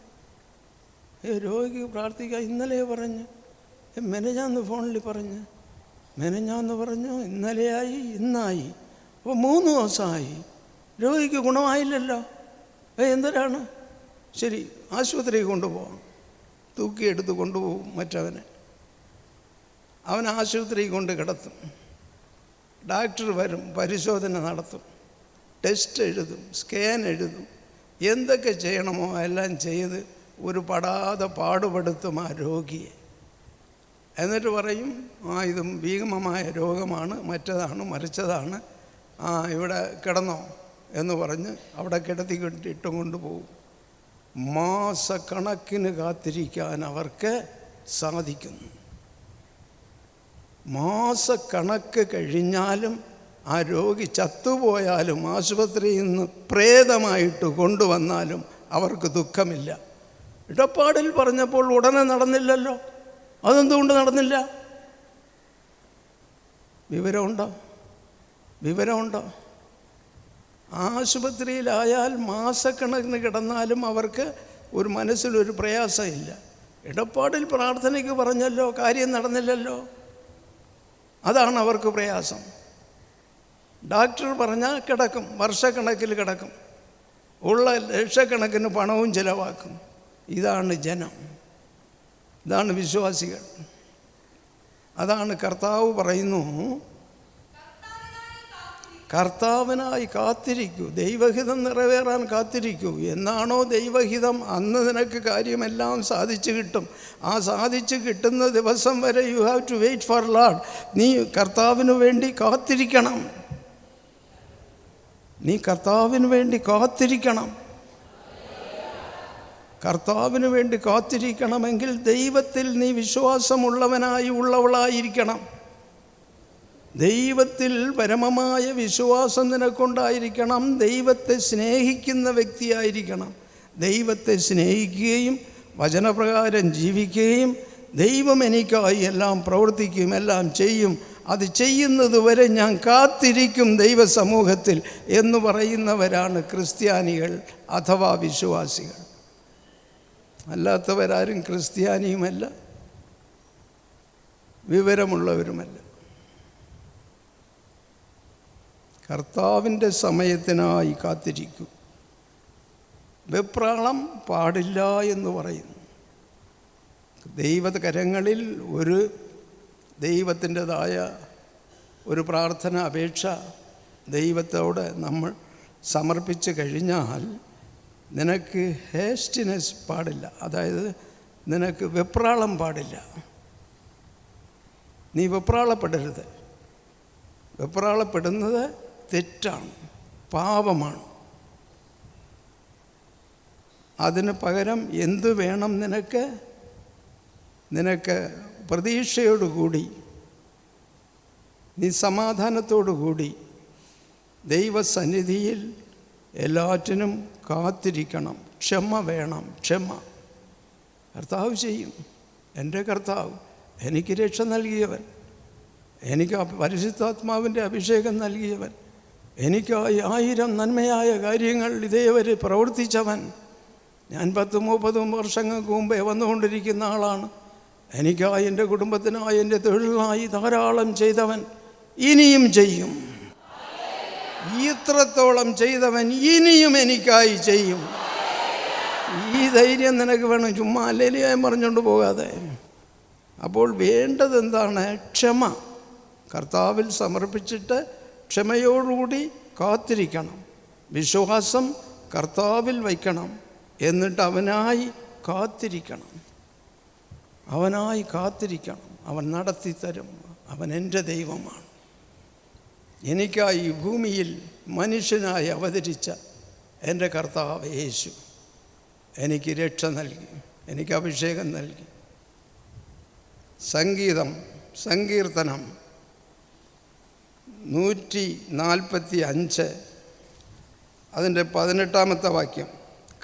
രോഗിക്ക് പ്രാർത്ഥിക്കാൻ ഇന്നലെ പറഞ്ഞു, മെനഞ്ഞാന്ന് ഫോണിൽ പറഞ്ഞു, മെനഞ്ഞാന്ന് പറഞ്ഞു, ഇന്നലെയായി, ഇന്നായി, അപ്പോൾ 3 ദിവസമായി, രോഗിക്ക് ഗുണമായില്ലല്ലോ. എന്തിനാണ്? ശരി, ആശുപത്രിയിൽ കൊണ്ടുപോകാം. തൂക്കിയെടുത്ത് കൊണ്ടുപോകും മറ്റവനെ. അവൻ ആശുപത്രിയിൽ കൊണ്ട് കിടത്തും. ഡോക്ടർ വരും, പരിശോധന നടത്തും, ടെസ്റ്റ് എഴുതും, സ്കാൻ എഴുതും, എന്തൊക്കെ ചെയ്യണമോ എല്ലാം ചെയ്ത് ഒരു പാടുപെടുത്തും ആ രോഗിയെ. എന്നിട്ട് പറയും, ഇതും ഭീകരമായ രോഗമാണ്, മറ്റതാണ് മറിച്ചതാണ്, ഇവിടെ കിടന്നോ എന്ന് പറഞ്ഞ് അവിടെ കിടത്തി ഇട്ടും കൊണ്ടുപോകും. മാസക്കണക്കിന് കാത്തിരിക്കാൻ അവർക്ക് സാധിക്കുന്നു. മാസക്കണക്ക് കഴിഞ്ഞാലും ആ രോഗി ചത്തുപോയാലും ആശുപത്രിയിൽ നിന്ന് പ്രേതമായിട്ട് കൊണ്ടുവന്നാലും അവർക്ക് ദുഃഖമില്ല. ഇടപാടിൽ പറഞ്ഞപ്പോൾ ഉടനെ നടന്നില്ലല്ലോ. അതെന്തുകൊണ്ട് നടന്നില്ല? വിവരമുണ്ടോ? ആശുപത്രിയിലായാൽ മാസക്കണക്കിന് കിടന്നാലും അവർക്ക് ഒരു മനസ്സിലൊരു പ്രയാസമില്ല. ഇടപാടിൽ പ്രാർത്ഥനയ്ക്ക് പറഞ്ഞല്ലോ, കാര്യം നടന്നില്ലല്ലോ, അതാണ് അവർക്ക് പ്രയാസം. ഡോക്ടർ പറഞ്ഞാൽ കിടക്കും, വർഷക്കണക്കിൽ കിടക്കും, ഉള്ള ലക്ഷക്കണക്കിന് പണവും ചിലവാക്കും. ഇതാണ് ജനം, ഇതാണ് വിശ്വാസികൾ. അതാണ് കർത്താവ് പറയുന്നു, കർത്താവിനായി കാത്തിരിക്കൂ, ദൈവഹിതം നിറവേറാൻ കാത്തിരിക്കൂ. എന്നാണോ ദൈവഹിതം അന്ന് നിനക്ക് കാര്യമെല്ലാം സാധിച്ചു കിട്ടും. ആ സാധിച്ചു കിട്ടുന്ന ദിവസം വരെ you have to wait for Lord. നീ കർത്താവിന് വേണ്ടി കാത്തിരിക്കണം. നീ കർത്താവിന് വേണ്ടി കാത്തിരിക്കണം. കർത്താവിന് വേണ്ടി കാത്തിരിക്കണമെങ്കിൽ ദൈവത്തിൽ നീ വിശ്വാസമുള്ളവനായി ഉള്ളവളായിരിക്കണം. ദൈവത്തിൽ പരമമായ വിശ്വാസം നിനക്കുണ്ടായിരിക്കണം. ദൈവത്തെ സ്നേഹിക്കുന്ന വ്യക്തിയായിരിക്കണം. ദൈവത്തെ സ്നേഹിക്കുകയും വചനപ്രകാരം ജീവിക്കുകയും ദൈവം എനിക്കായി എല്ലാം പ്രവർത്തിക്കും, എല്ലാം ചെയ്യും, അത് ചെയ്യുന്നത് വരെ ഞാൻ കാത്തിരിക്കും ദൈവസമൂഹത്തിൽ എന്ന് പറയുന്നവരാണ് ക്രിസ്ത്യാനികൾ അഥവാ വിശ്വാസികൾ. അല്ലാത്തവരാരും ക്രിസ്ത്യാനിയുമല്ല, വിവരമുള്ളവരുമല്ല. കർത്താവിൻ്റെ സമയത്തിനായി കാത്തിരിക്കൂ. വെപ്രാളം പാടില്ല എന്ന് പറയുന്നു. ദൈവകരങ്ങളിൽ ഒരു ദൈവത്തിൻ്റെതായ ഒരു പ്രാർത്ഥന അപേക്ഷ ദൈവത്തോട് നമ്മൾ സമർപ്പിച്ച് കഴിഞ്ഞാൽ നിനക്ക് ഹേസ്റ്റിനെസ് പാടില്ല, അതായത് നിനക്ക് വെപ്രാളം പാടില്ല. നീ വെപ്രാളപ്പെടരുത്. വെപ്രാളപ്പെടുന്നത് തെറ്റാണ്, പാപമാണ്. അതിന് പകരം എന്തു വേണം നിനക്ക് പ്രതീക്ഷയോടുകൂടി, നീ സമാധാനത്തോടുകൂടി ദൈവസന്നിധിയിൽ എല്ലാറ്റിനും കാത്തിരിക്കണം. ക്ഷമ വേണം, ക്ഷമ. കർത്താവ് ചെയ്യും. എൻ്റെ കർത്താവ് എനിക്ക് രക്ഷ നൽകിയവൻ, എനിക്ക് പരിശുദ്ധാത്മാവിൻ്റെ അഭിഷേകം നൽകിയവൻ, എനിക്കായി 1000 നന്മയായ കാര്യങ്ങൾ ഇതേവരെ പ്രവർത്തിച്ചവൻ. ഞാൻ 10-30 വർഷങ്ങൾക്ക് മുമ്പേ വന്നുകൊണ്ടിരിക്കുന്ന ആളാണ്. എനിക്കായി, എൻ്റെ കുടുംബത്തിനായി, എൻ്റെ തൊഴിലിനായി ധാരാളം ചെയ്തവൻ ഇനിയും ചെയ്യും. ഇത്രത്തോളം ചെയ്തവൻ ഇനിയും എനിക്കായി ചെയ്യും. ഈ ധൈര്യം നിനക്ക് വേണം. ചുമ്മാ അല്ലേലിയായി പറഞ്ഞുകൊണ്ട് പോകാതെ. അപ്പോൾ വേണ്ടത് എന്താണ്? ക്ഷമ. കർത്താവിൽ സമർപ്പിച്ചിട്ട് ക്ഷമയോടുകൂടി കാത്തിരിക്കണം. വിശ്വാസം കർത്താവിൽ വയ്ക്കണം. എന്നിട്ട് അവനായി കാത്തിരിക്കണം. അവനായി കാത്തിരിക്കണം. അവൻ നടത്തിത്തരും. അവൻ എൻ്റെ ദൈവമാണ്. എനിക്കായി ഭൂമിയിൽ മനുഷ്യനായി അവതരിച്ച എൻ്റെ കർത്താവ് യേശു എനിക്ക് രക്ഷ നൽകി, എനിക്ക് അഭിഷേകം നൽകി. സങ്കീർത്തനം 145 അതിൻ്റെ 18 വാക്യം.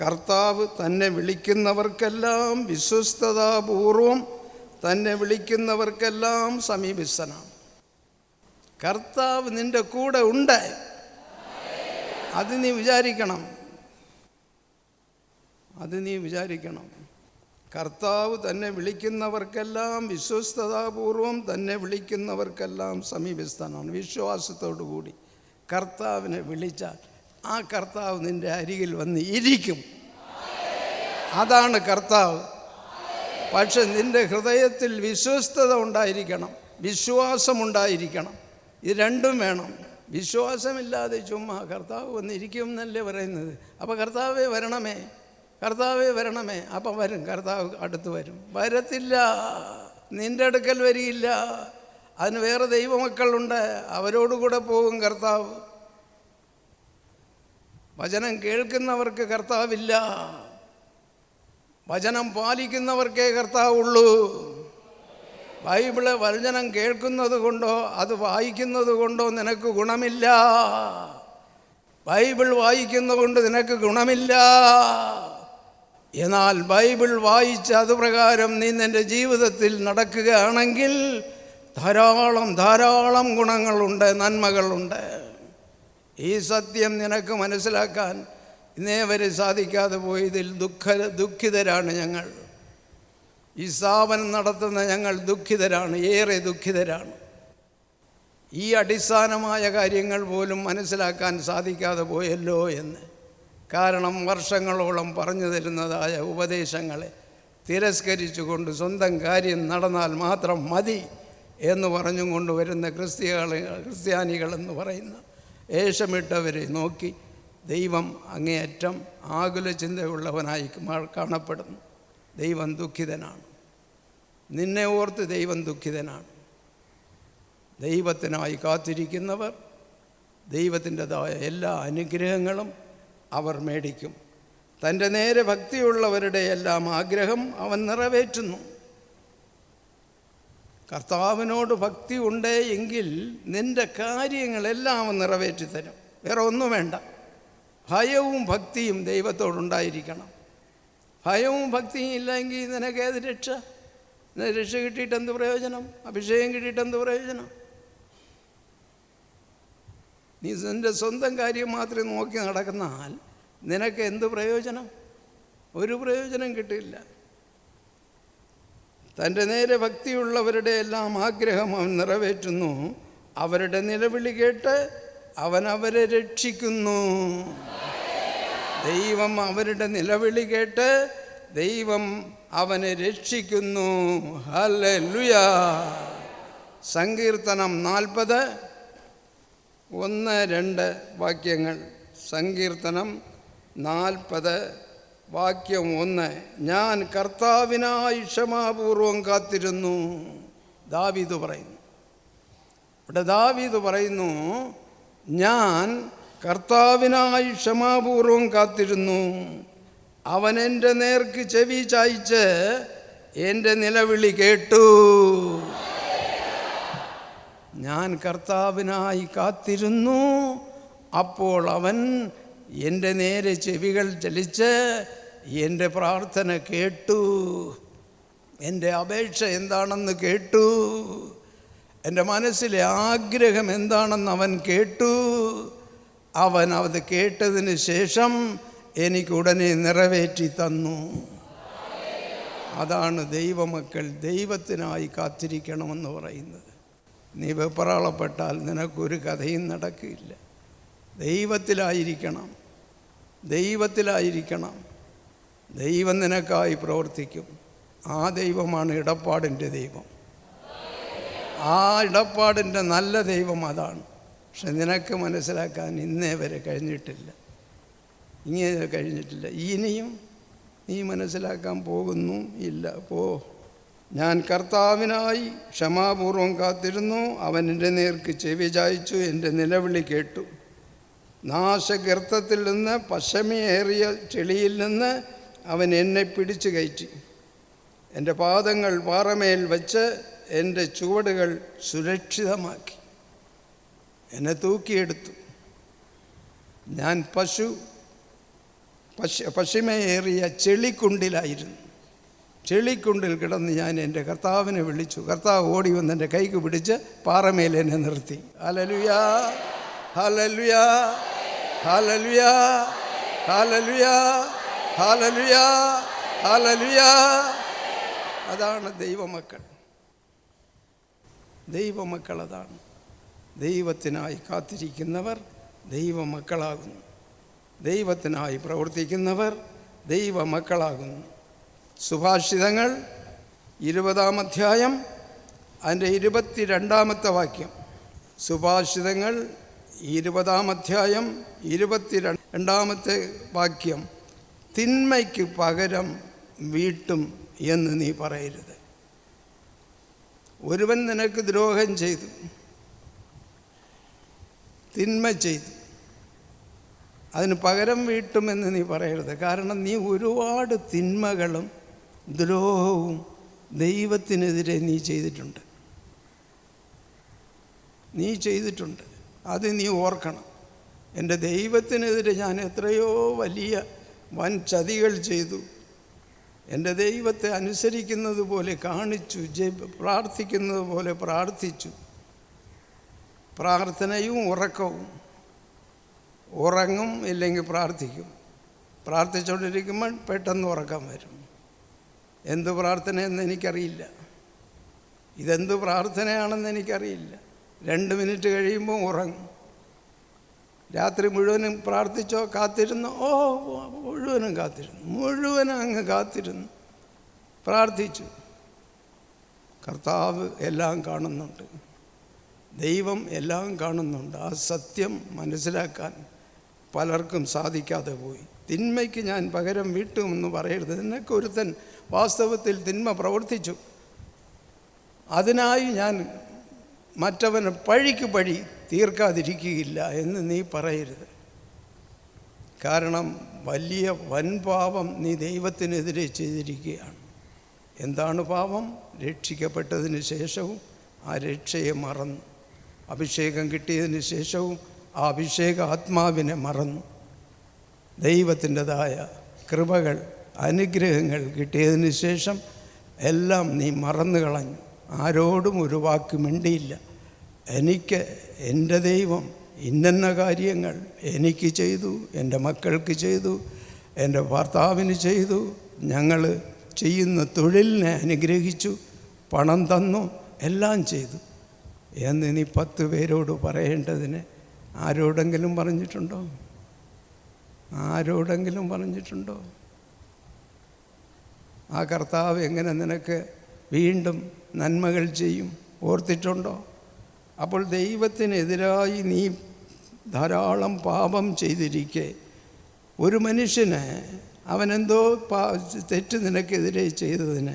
കർത്താവ് തന്നെ വിളിക്കുന്നവർക്കെല്ലാം വിശ്വസ്തതാപൂർവം തന്നെ വിളിക്കുന്നവർക്കെല്ലാം സമീപസ്ഥനാണ്. കർത്താവ് നിൻ്റെ കൂടെ ഉണ്ട്. അത് നീ വിചാരിക്കണം. കർത്താവ് തന്നെ വിളിക്കുന്നവർക്കെല്ലാം വിശ്വസ്തതാപൂർവം തന്നെ വിളിക്കുന്നവർക്കെല്ലാം സമീപസ്ഥനാണ്. വിശ്വാസത്തോടു കൂടി കർത്താവിനെ വിളിച്ചാൽ ആ കർത്താവ് നിൻ്റെ അരികിൽ വന്ന് ഇരിക്കും. അതാണ് കർത്താവ്. പക്ഷെ നിൻ്റെ ഹൃദയത്തിൽ വിശ്വസ്തത ഉണ്ടായിരിക്കണം, വിശ്വാസമുണ്ടായിരിക്കണം. ഇത് രണ്ടും വേണം. വിശ്വാസമില്ലാതെ ചുമ്മാ കർത്താവ് വന്നിരിക്കും എന്നല്ലേ പറയുന്നത്. അപ്പോൾ കർത്താവേ വരണമേ. അപ്പം വരും, കർത്താവ് അടുത്ത് വരും. വരത്തില്ല, നിൻ്റെ അടുക്കൽ വരികയില്ല. അതിന് വേറെ ദൈവമക്കളുണ്ട്, അവരോടുകൂടെ പോകും കർത്താവ്. വചനം കേൾക്കുന്നവർക്ക് കർത്താവില്ല, വചനം പാലിക്കുന്നവർക്കേ കർത്താവുള്ളൂ. ബൈബിള് വചനം കേൾക്കുന്നത് കൊണ്ടോ അത് വായിക്കുന്നത് കൊണ്ടോ നിനക്ക് ഗുണമില്ല. ബൈബിൾ വായിക്കുന്നതുകൊണ്ട് നിനക്ക് ഗുണമില്ല. എന്നാൽ ബൈബിൾ വായിച്ച് അതുപ്രകാരം നീ നിൻ്റെ ജീവിതത്തിൽ നടക്കുകയാണെങ്കിൽ ധാരാളം ഗുണങ്ങളുണ്ട്, നന്മകളുണ്ട്. ഈ സത്യം നിനക്ക് മനസ്സിലാക്കാൻ ഇന്നേ വരെ സാധിക്കാതെ പോയതിൽ ദുഃഖിതരാണ് ഞങ്ങൾ. ഈ സ്ഥാപനം നടത്തുന്ന ഞങ്ങൾ ദുഃഖിതരാണ്, ഏറെ ദുഃഖിതരാണ്. ഈ അടിസ്ഥാനമായ കാര്യങ്ങൾ പോലും മനസ്സിലാക്കാൻ സാധിക്കാതെ പോയല്ലോ എന്ന്. കാരണം വർഷങ്ങളോളം പറഞ്ഞു തരുന്നതായ ഉപദേശങ്ങളെ തിരസ്കരിച്ചുകൊണ്ട് സ്വന്തം കാര്യം നടന്നാൽ മാത്രം മതി എന്ന് പറഞ്ഞും കൊണ്ടുവരുന്ന ക്രിസ്ത്യാനികളെന്ന് പറയുന്ന ഏഷമിട്ടവരെ നോക്കി ദൈവം അങ്ങേയറ്റം ആകുല ചിന്തയുള്ളവനായി കാണപ്പെടുന്നു. ദൈവം ദുഃഖിതനാണ്. നിന്നെ ഓർത്ത് ദൈവം ദുഃഖിതനാണ്. ദൈവത്തിനായി കാത്തിരിക്കുന്നവർ ദൈവത്തിൻ്റെതായ എല്ലാ അനുഗ്രഹങ്ങളും അവർ മേടിക്കും. തൻ്റെ നേരെ ഭക്തിയുള്ളവരുടെ എല്ലാം ആഗ്രഹം അവൻ നിറവേറ്റുന്നു. കർത്താവിനോട് ഭക്തി ഉണ്ടേ എങ്കിൽ നിൻ്റെ കാര്യങ്ങളെല്ലാം അവൻ നിറവേറ്റിത്തരും. വേറെ ഒന്നും വേണ്ട. ഭയവും ഭക്തിയും ദൈവത്തോടുണ്ടായിരിക്കണം. ഭയവും ഭക്തിയും ഇല്ലെങ്കിൽ നിനക്കേത് രക്ഷ? രക്ഷ കിട്ടിയിട്ട് എന്ത് പ്രയോജനം? അഭിഷേകം കിട്ടിയിട്ട് എന്ത് പ്രയോജനം? നീ നിൻ്റെ സ്വന്തം കാര്യം മാത്രം നോക്കി നടന്നാൽ നിനക്ക് എന്ത് പ്രയോജനം? ഒരു പ്രയോജനം കിട്ടില്ല. തൻ്റെ നേരെ ഭക്തിയുള്ളവരുടെ എല്ലാം ആഗ്രഹം അവൻ നിറവേറ്റുന്നു. അവരുടെ നിലവിളി കേട്ട് അവൻ അവരെ രക്ഷിക്കുന്നു. ദൈവം അവരുടെ നിലവിളി കേട്ട് ദൈവം അവനെ രക്ഷിക്കുന്നു. ഹല്ലേലൂയ. സങ്കീർത്തനം 40 1, 2 വാക്യങ്ങൾ. സങ്കീർത്തനം 40 വാക്യം 1. ഞാൻ കർത്താവിനായി ക്ഷമാപൂർവം കാത്തിരുന്നു. ദാവീദ് പറയുന്നു. ഇവിടെ ദാവീദ് പറയുന്നു, ഞാൻ കർത്താവിനായി ക്ഷമാപൂർവം കാത്തിരുന്നു. അവൻ എൻ്റെ നേർക്ക് ചെവി ചായ്ച്ച് എൻ്റെ നിലവിളി കേട്ടു. ഞാൻ കർത്താവിനായി കാത്തിരുന്നു, അപ്പോൾ അവൻ എൻ്റെ നേരെ ചെവികൾ ചലിച്ച് എൻ്റെ പ്രാർത്ഥന കേട്ടു. എൻ്റെ അപേക്ഷ എന്താണെന്ന് കേട്ടു. എൻ്റെ മനസ്സിലെ ആഗ്രഹം എന്താണെന്ന് അവൻ കേട്ടു. അവൻ അത് കേട്ടതിന് ശേഷം എനിക്കുടനെ നിറവേറ്റി തന്നു. അതാണ് ദൈവമക്കൾ ദൈവത്തിനായി കാത്തിരിക്കണമെന്ന് പറയുന്നത്. നീ വെപ്രാളപ്പെട്ടാൽ നിനക്കൊരു കഥയും നടക്കില്ല. ദൈവത്തിലായിരിക്കണം, ദൈവത്തിലായിരിക്കണം. ദൈവം നിനക്കായി പ്രവർത്തിക്കും. ആ ദൈവമാണ് ഇടപാടിൻ്റെ ദൈവം. ആ ഇടപാടിൻ്റെ നല്ല ദൈവം അതാണ്. പക്ഷെ നിനക്ക് മനസ്സിലാക്കാൻ ഇന്നേ വരെ കഴിഞ്ഞിട്ടില്ല. ഇങ്ങനെ കഴിഞ്ഞിട്ടില്ല. ഇനിയും നീ മനസ്സിലാക്കാൻ പോകുന്നു ഇല്ല. ഞാൻ കർത്താവിനായി ക്ഷമാപൂർവം കാത്തിരുന്നു. അവൻ എൻ്റെ നേർക്ക് ചെവി ചായ്ച്ചു, എൻ്റെ നിലവിളി കേട്ടു. നാശഗർത്തത്തിൽ നിന്ന്, പശമേറിയ ചെളിയിൽ നിന്ന് അവൻ എന്നെ പിടിച്ചു കയറ്റി. എൻ്റെ പാദങ്ങൾ പാറമേൽ വച്ച് എൻ്റെ ചുവടുകൾ സുരക്ഷിതമാക്കി. എന്നെ തൂക്കിയെടുത്തു. ഞാൻ പശിമയേറിയ ചെളിക്കുണ്ടിലായിരുന്നു. ചെളിക്കുണ്ടിൽ കിടന്ന് ഞാൻ എൻ്റെ കർത്താവിനെ വിളിച്ചു. കർത്താവ് ഓടി വന്ന് എൻ്റെ കൈക്ക് പിടിച്ച് പാറമേൽ എന്നെ നിർത്തി. ഹല്ലേലൂയാ, ഹല്ലേലൂയാ, ഹല്ലേലൂയാ, ഹല്ലേലൂയാ, ഹല്ലേലൂയാ, ഹല്ലേലൂയാ. അതാണ് ദൈവമക്കൾ. ദൈവമക്കൾ അതാണ്. ദൈവത്തിനായി കാത്തിരിക്കുന്നവർ ദൈവമക്കളാകുന്നു. ദൈവത്തിനായി പ്രവർത്തിക്കുന്നവർ ദൈവമക്കളാകുന്നു. സുഭാഷിതങ്ങൾ 20-ാം അധ്യായം അതിൻ്റെ 22-ാമത്തെ വാക്യം. സുഭാഷിതങ്ങൾ 20-ാം അധ്യായം 22-ാമത്തെ വാക്യം. തിന്മയ്ക്ക് പകരം വീട്ടും എന്ന് നീ പറയരുത്. ഒരുവൻ നിനക്ക് ദ്രോഹം ചെയ്തു, തിന്മ ചെയ്തു, അതിന് പകരം വീട്ടുമെന്ന് നീ പറയരുത്. കാരണം നീ ഒരുപാട് തിന്മകളും ദ്രോഹവും ദൈവത്തിനെതിരെ നീ ചെയ്തിട്ടുണ്ട്. അത് നീ ഓർക്കണം. എൻ്റെ ദൈവത്തിനെതിരെ ഞാൻ എത്രയോ വലിയ വൻ ചതികൾ ചെയ്തു. എൻ്റെ ദൈവത്തെ അനുസരിക്കുന്നത് പോലെ കാണിച്ചു, പ്രാർത്ഥിക്കുന്നത് പോലെ പ്രാർത്ഥിച്ചു. പ്രാർത്ഥനയും ഉറക്കവും. ഉറങ്ങും, ഇല്ലെങ്കിൽ പ്രാർത്ഥിക്കും. പ്രാർത്ഥിച്ചുകൊണ്ടിരിക്കുമ്പോൾ പെട്ടെന്ന് ഉറക്കം വരും. എന്ത് പ്രാർത്ഥനയെന്ന് എനിക്കറിയില്ല. ഇതെന്ത് പ്രാർത്ഥനയാണെന്ന് എനിക്കറിയില്ല. 2 മിനിറ്റ് കഴിയുമ്പോൾ ഉറങ്ങും. രാത്രി മുഴുവനും പ്രാർത്ഥിച്ചോ, കാത്തിരുന്നോ? മുഴുവനും കാത്തിരുന്നു. മുഴുവനും അങ്ങ് കാത്തിരുന്നു, പ്രാർത്ഥിച്ചു. കർത്താവ് എല്ലാം കാണുന്നുണ്ട്. ദൈവം എല്ലാം കാണുന്നുണ്ട്. ആ സത്യം മനസ്സിലാക്കാൻ പലർക്കും സാധിക്കാതെ പോയി. തിന്മയ്ക്ക് ഞാൻ പകരം വീട്ടുമെന്ന് പറയരുത്. നിനക്ക് ഒരുത്തൻ വാസ്തവത്തിൽ തിന്മ പ്രവർത്തിച്ചു, അതിനായി ഞാൻ മറ്റവന് പഴിക്ക് പഴി തീർക്കാതിരിക്കുകയില്ല എന്ന് നീ പറയരുത്. കാരണം വലിയ വൻപാപം നീ ദൈവത്തിനെതിരെ ചെയ്തിരിക്കുകയാണ്. എന്താണ് പാപം? രക്ഷിക്കപ്പെട്ടതിന് ശേഷവും ആ രക്ഷയെ മറന്നു. അഭിഷേകം കിട്ടിയതിന് ശേഷവും ആ അഭിഷേക ആത്മാവിനെ മറന്നു. ദൈവത്തിൻ്റെതായ കൃപകൾ, അനുഗ്രഹങ്ങൾ കിട്ടിയതിന് ശേഷം എല്ലാം നീ മറന്നു കളഞ്ഞു. ആരോടും ഒരു വാക്ക് മിണ്ടിയില്ല. എനിക്ക് എൻ്റെ ദൈവം ഇന്ന കാര്യങ്ങൾ എനിക്ക് ചെയ്തു, എൻ്റെ മക്കൾക്ക് ചെയ്തു, എൻ്റെ ഭർത്താവിന് ചെയ്തു, ഞങ്ങൾ ചെയ്യുന്ന തൊഴിലിനെ അനുഗ്രഹിച്ചു, പണം തന്നു, എല്ലാം ചെയ്തു എന്ന് നീ 10 പേരോട് പറയേണ്ടതിന് ആരോടെങ്കിലും പറഞ്ഞിട്ടുണ്ടോ? ആരോടെങ്കിലും പറഞ്ഞിട്ടുണ്ടോ? ആ കർത്താവ് എങ്ങനെ നിനക്ക് വീണ്ടും നന്മകൾ ചെയ്യും ഓർത്തിട്ടുണ്ടോ? അപ്പോൾ ദൈവത്തിനെതിരായി നീ ധാരാളം പാപം ചെയ്തിരിക്കെ ഒരു മനുഷ്യന് അവനെന്തോ തെറ്റ് നിനക്കെതിരെ ചെയ്തതിന്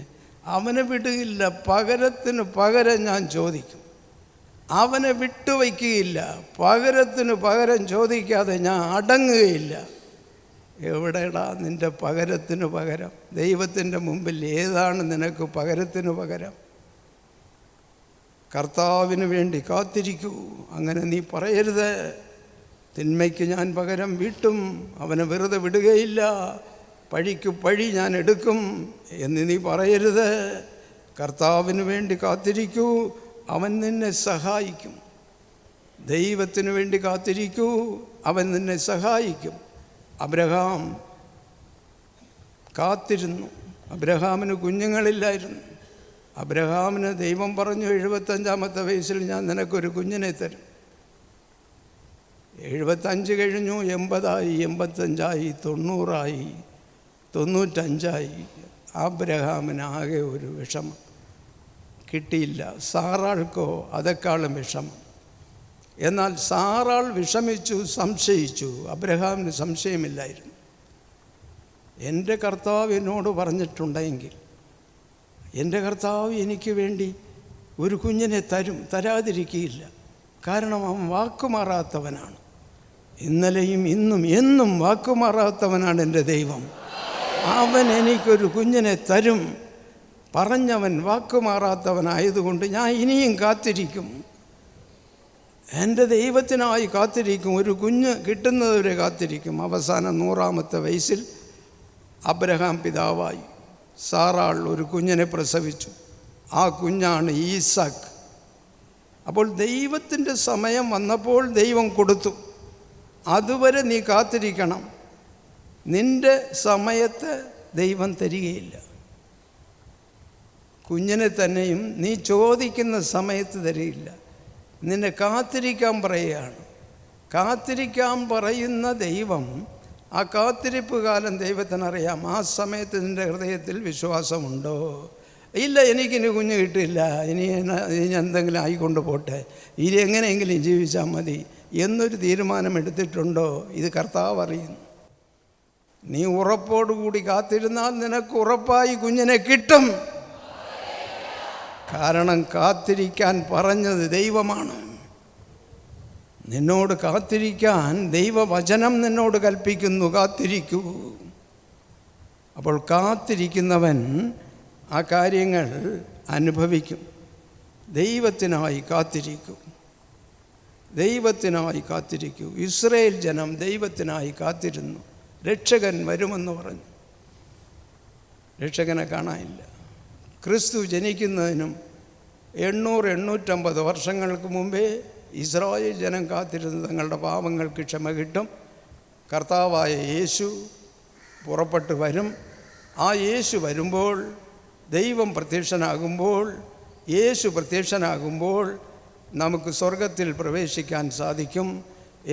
അവനെ വിടുകയില്ല. പകരത്തിന് പകരം ഞാൻ ചോദിക്കും. അവനെ വിട്ടുവയ്ക്കുകയില്ല. പകരത്തിന് പകരം ചോദിക്കാതെ ഞാൻ അടങ്ങുകയില്ല. എവിടെടാ നിൻ്റെ പകരത്തിന് പകരം? ദൈവത്തിൻ്റെ മുമ്പിൽ ഏതാണ് നിനക്ക് പകരത്തിന് പകരം? കർത്താവിന് വേണ്ടി കാത്തിരിക്കൂ. അങ്ങനെ നീ പറയരുത്, തിന്മയ്ക്ക് ഞാൻ പകരം വീട്ടും, അവനെ വെറുതെ വിടുകയില്ല, പഴിക്ക് പഴി ഞാൻ എടുക്കും എന്ന് നീ പറയരുത്. കർത്താവിന് വേണ്ടി കാത്തിരിക്കൂ, അവൻ നിന്നെ സഹായിക്കും. ദൈവത്തിന് വേണ്ടി കാത്തിരിക്കൂ, അവൻ നിന്നെ സഹായിക്കും. അബ്രഹാം കാത്തിരുന്നു. അബ്രഹാമിന് കുഞ്ഞുങ്ങളില്ലായിരുന്നു. അബ്രഹാമിന് ദൈവം പറഞ്ഞു, 75-ാമത്തെ വയസ്സിൽ ഞാൻ നിനക്കൊരു കുഞ്ഞിനെ തരും. 75 കഴിഞ്ഞു, 80 85 90 95 അബ്രഹാമിന് ആകെ ഒരു വിഷമം. കിട്ടിയില്ല. സാറാൾക്കോ അതെക്കാളും വിഷമം. എന്നാൽ സാറാൾ വിഷമിച്ചു, സംശയിച്ചു. അബ്രഹാമിന് സംശയമില്ലായിരുന്നു. എൻ്റെ കർത്താവ് എന്നോട് പറഞ്ഞിട്ടുണ്ടെങ്കിൽ എൻ്റെ കർത്താവ് എനിക്ക് വേണ്ടി ഒരു കുഞ്ഞിനെ തരും, തരാതിരിക്കുകയില്ല. കാരണം അവൻ വാക്കുമാറാത്തവനാണ്. ഇന്നലെയും ഇന്നും എന്നും വാക്കുമാറാത്തവനാണ് എൻ്റെ ദൈവം. അവൻ എനിക്കൊരു കുഞ്ഞിനെ തരും. പറഞ്ഞവൻ വാക്കുമാറാത്തവനായതുകൊണ്ട് ഞാൻ ഇനിയും കാത്തിരിക്കും. എൻ്റെ ദൈവത്തിനായി കാത്തിരിക്കും. ഒരു കുഞ്ഞ് കിട്ടുന്നതുവരെ കാത്തിരിക്കും. അവസാനം 100-ാമത്തെ വയസ്സിൽ അബ്രഹാം പിതാവായി. സാറാൾ ഒരു കുഞ്ഞിനെ പ്രസവിച്ചു. ആ കുഞ്ഞാണ് ഈസാക്ക്. അപ്പോൾ ദൈവത്തിൻ്റെ സമയം വന്നപ്പോൾ ദൈവം കൊടുത്തു. അതുവരെ നീ കാത്തിരിക്കണം. നിൻ്റെ സമയത്ത് ദൈവം തരികയില്ല. കുഞ്ഞിനെ തന്നെയും നീ ചോദിക്കുന്ന സമയത്ത് തരികയില്ല. നിന്നെ കാത്തിരിക്കാൻ പറയുകയാണ്. കാത്തിരിക്കാൻ പറയുന്ന ദൈവം, ആ കാത്തിരിപ്പ് കാലം ദൈവത്തിനറിയാം. ആ സമയത്ത് നിൻ്റെ ഹൃദയത്തിൽ വിശ്വാസമുണ്ടോ? ഇല്ല, എനിക്കിനി കുഞ്ഞ് കിട്ടില്ല, ഇനി എന്തെങ്കിലും ആയിക്കൊണ്ട് പോട്ടെ, ഇനി എങ്ങനെയെങ്കിലും ജീവിച്ചാൽ മതി എന്നൊരു തീരുമാനമെടുത്തിട്ടുണ്ടോ? ഇത് കർത്താവ് അറിയുന്നു. നീ ഉറപ്പോടുകൂടി കാത്തിരുന്നാൽ നിനക്ക് ഉറപ്പായി കുഞ്ഞിനെ കിട്ടും. കാരണം കാത്തിരിക്കാൻ പറഞ്ഞത് ദൈവമാണ്. നിന്നോട് കാത്തിരിക്കാൻ ദൈവവചനം നിന്നോട് കൽപ്പിക്കുന്നു, കാത്തിരിക്കൂ. അപ്പോൾ കാത്തിരിക്കുന്നവൻ ആ കാര്യങ്ങൾ അനുഭവിക്കും. ദൈവത്തിനായി കാത്തിരിക്കൂ, ദൈവത്തിനായി കാത്തിരിക്കൂ. ഇസ്രായേൽ ജനം ദൈവത്തിനായി കാത്തിരുന്നു. രക്ഷകൻ വരുമെന്ന് പറഞ്ഞു. രക്ഷകനെ കാണാനില്ല. ക്രിസ്തു ജനിക്കുന്നതിനും 800-850 വർഷങ്ങൾക്ക് മുമ്പേ ഇസ്രായേൽ ജനം കാത്തിരുന്ന് തങ്ങളുടെ പാപങ്ങൾക്ക് ക്ഷമ കിട്ടും. കർത്താവായ യേശു പുറപ്പെട്ട് വരും. ആ യേശു വരുമ്പോൾ, ദൈവം പ്രത്യക്ഷനാകുമ്പോൾ, യേശു പ്രത്യക്ഷനാകുമ്പോൾ നമുക്ക് സ്വർഗത്തിൽ പ്രവേശിക്കാൻ സാധിക്കും.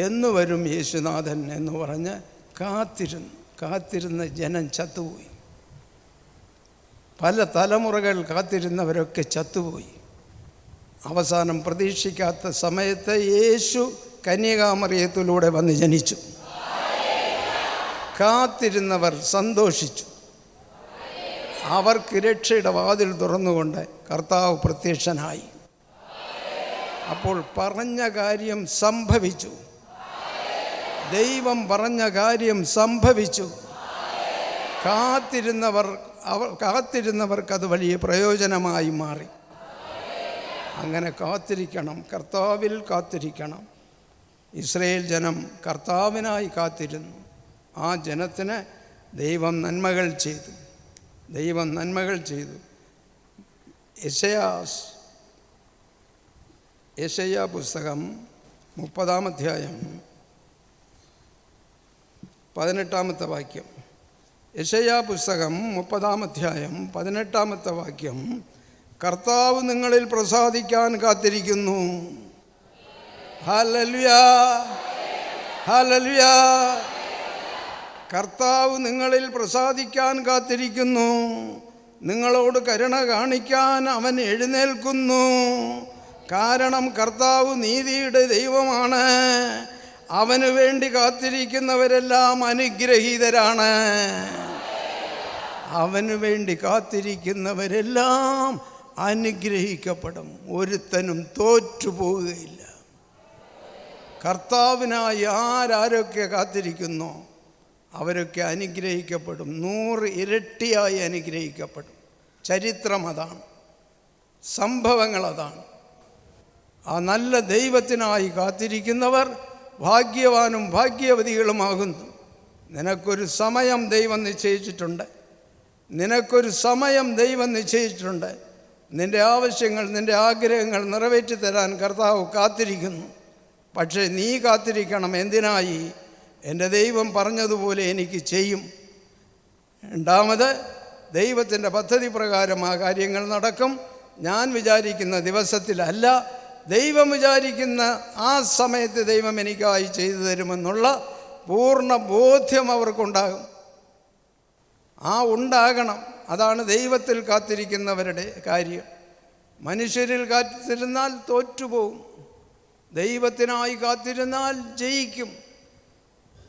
എന്ന് വരും യേശുനാഥൻ എന്ന് പറഞ്ഞ് കാത്തിരുന്ന ജനം ചത്തുപോയി. പല തലമുറകൾ കാത്തിരുന്നവരൊക്കെ ചത്തുപോയി. അവസാനം പ്രതീക്ഷിക്കാത്ത സമയത്ത് യേശു കന്യകാമറിയത്തിലൂടെ വന്ന് ജനിച്ചു. കാത്തിരുന്നവർ സന്തോഷിച്ചു. അവർക്ക് രക്ഷയുടെ വാതിൽ തുറന്നുകൊണ്ട് കർത്താവ് പ്രത്യക്ഷനായി. അപ്പോൾ പറഞ്ഞ കാര്യം സംഭവിച്ചു. ദൈവം പറഞ്ഞ കാര്യം സംഭവിച്ചു. കാത്തിരുന്നവർക്കത് വലിയ പ്രയോജനമായി മാറി. അങ്ങനെ കാത്തിരിക്കണം, കർത്താവിൽ കാത്തിരിക്കണം. ഇസ്രായേൽ ജനം കർത്താവിനായി കാത്തിരുന്നു. ആ ജനത്തിന് ദൈവം നന്മകൾ ചെയ്തു. യെശയ്യാ പുസ്തകം 30-ാം അധ്യായം 18-ാമത്തെ വാക്യം. യെശയ്യാ പുസ്തകം 30-ാം അധ്യായം 18-ാമത്തെ വാക്യം. കർത്താവ് നിങ്ങളിൽ പ്രസാദിക്കാൻ കാത്തിരിക്കുന്നു. Hallelujah, hallelujah. കർത്താവ് നിങ്ങളിൽ പ്രസാദിക്കാൻ കാത്തിരിക്കുന്നു. നിങ്ങളോട് കരുണ കാണിക്കാൻ അവൻ എഴുന്നേൽക്കുന്നു. കാരണം കർത്താവ് നീതിയുടെ ദൈവമാണ്. അവന് വേണ്ടി കാത്തിരിക്കുന്നവരെല്ലാം അനുഗ്രഹീതരാണ്. അവന് വേണ്ടി കാത്തിരിക്കുന്നവരെല്ലാം അനുഗ്രഹിക്കപ്പെടും. ഒരുത്തനും തോറ്റുപോവുകയില്ല. കർത്താവിനായി ആരൊക്കെ കാത്തിരിക്കുന്നോ അവരൊക്കെ അനുഗ്രഹിക്കപ്പെടും. 100 ഇരട്ടിയായി അനുഗ്രഹിക്കപ്പെടും. ചരിത്രം അതാണ്, സംഭവങ്ങൾ അതാണ്. ആ നല്ല ദൈവത്തിനായി കാത്തിരിക്കുന്നവർ ഭാഗ്യവാനും ഭാഗ്യവതികളുമാകുന്നു. നിനക്കൊരു സമയം ദൈവം നിശ്ചയിച്ചിട്ടുണ്ട്. നിൻ്റെ ആവശ്യങ്ങൾ, നിൻ്റെ ആഗ്രഹങ്ങൾ നിറവേറ്റി തരാൻ കർത്താവ് കാത്തിരിക്കുന്നു. പക്ഷേ നീ കാത്തിരിക്കണം. എന്തിനായി? എൻ്റെ ദൈവം പറഞ്ഞതുപോലെ എനിക്ക് ചെയ്യും. രണ്ടാമത്, ദൈവത്തിൻ്റെ പദ്ധതി പ്രകാരം ആ കാര്യങ്ങൾ നടക്കും. ഞാൻ വിചാരിക്കുന്ന ദിവസത്തിലല്ല, ദൈവം വിചാരിക്കുന്ന ആ സമയത്ത് ദൈവം എനിക്കായി ചെയ്തു തരുമെന്നുള്ള പൂർണ്ണ ബോധ്യം അവർക്കുണ്ടാകും. ഉണ്ടാകണം. അതാണ് ദൈവത്തിൽ കാത്തിരിക്കുന്നവരുടെ കാര്യം. മനുഷ്യരിൽ കാത്തിരുന്നാൽ തോറ്റുപോകും. ദൈവത്തിനായി കാത്തിരുന്നാൽ ജയിക്കും.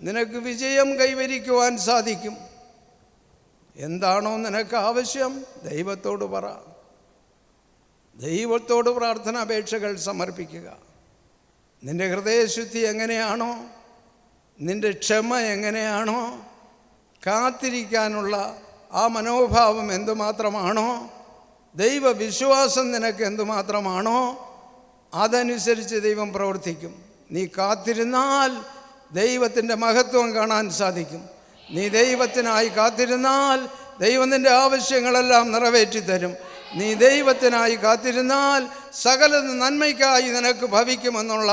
നിനക്ക് വിജയം കൈവരിക്കുവാൻ സാധിക്കും. എന്താണോ നിനക്ക് ആവശ്യം ദൈവത്തോട് പറ. ദൈവത്തോട് പ്രാർത്ഥനാപേക്ഷകൾ സമർപ്പിക്കുക. നിൻ്റെ ഹൃദയശുദ്ധി എങ്ങനെയാണോ, നിൻ്റെ ക്ഷമ എങ്ങനെയാണോ, കാത്തിരിക്കാനുള്ള ആ മനോഭാവം എന്തുമാത്രമാണോ, ദൈവവിശ്വാസം നിനക്ക് എന്തുമാത്രമാണോ, അതനുസരിച്ച് ദൈവം പ്രവർത്തിക്കും. നീ കാത്തിരുന്നാൽ ദൈവത്തിൻ്റെ മഹത്വം കാണാൻ സാധിക്കും. നീ ദൈവത്തിനായി കാത്തിരുന്നാൽ ദൈവം നിൻ്റെ ആവശ്യങ്ങളെല്ലാം നിറവേറ്റി തരും. നീ ദൈവത്തിനായി കാത്തിരുന്നാൽ സകലതും നന്മയ്ക്കായി നിനക്ക് ഭവിക്കുമെന്നുള്ള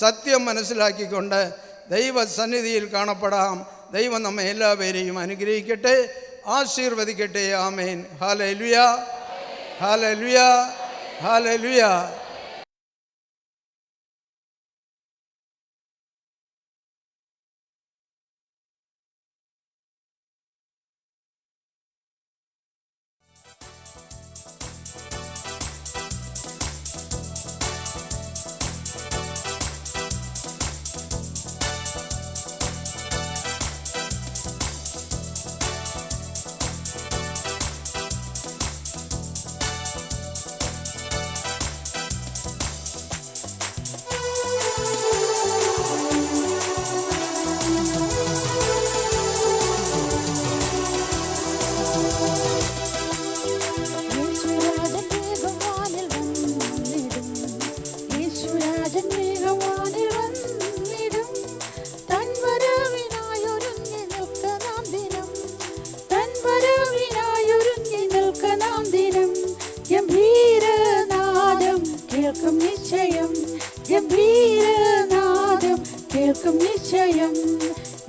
സത്യം മനസ്സിലാക്കിക്കൊണ്ട് ദൈവസന്നിധിയിൽ കാണപ്പെടാം. ദൈവം നമ്മെ എല്ലാവരെയും അനുഗ്രഹിക്കട്ടെ, ആശീർവദിക്കട്ടെ. ആമേൻ. Hallelujah, hallelujah, hallelujah.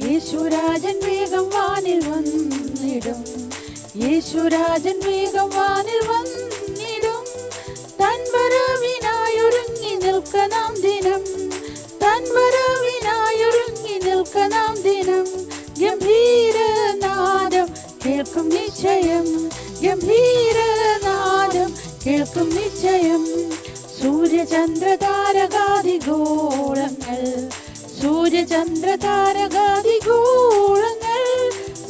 യേശുരാജൻ വേഗം വാനിൽ വന്നിടും. യേശുരാജൻ വേഗം വാനിൽ വന്നിടും. തൻ വരവിനായൊരുങ്ങി നിൽക്കണം ദിനം. തൻ വരവിനായൊരുങ്ങി നിൽക്കണം ദിനം. ഗംഭീരനാദം കേൾക്കും നിശ്ചയം. ഗംഭീരനാദം കേൾക്കും നിശ്ചയം. സൂര്യചന്ദ്രതാരകാദിഗോളങ്ങൾ, സൂര്യചന്ദ്രതാരകാദിഗോളങ്ങൾ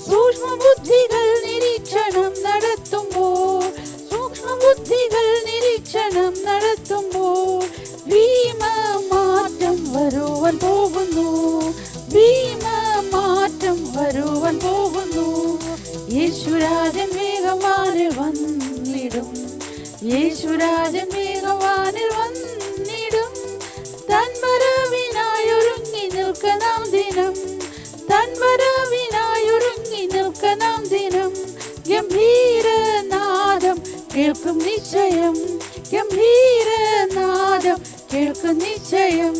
സൂക്ഷ്മബുദ്ധികൾ നിരീക്ഷണം നടത്തുമ്പോൾ, സൂക്ഷ്മബുദ്ധികൾ നിരീക്ഷണം നടത്തുമ്പോൾ പോകുന്നു, ഭീമമാറ്റം വരുവാൻ പോകുന്നു. യേശുരാജൻ വേഗവാനിൽ വന്നിടും, യേശുരാജൻ വേഗവാനിൽ വന്നിടും. തൻ വരവിനായൊരുങ്ങി നിൽക്കണം ദിനം, തൻ വരവിനായൊരുങ്ങി നിൽക്കണം ദിനം. ഗംഭീരനാദം കേൾക്കും നിശ്ചയം, ഗംഭീരനാദം കേൾക്കും നിശ്ചയം.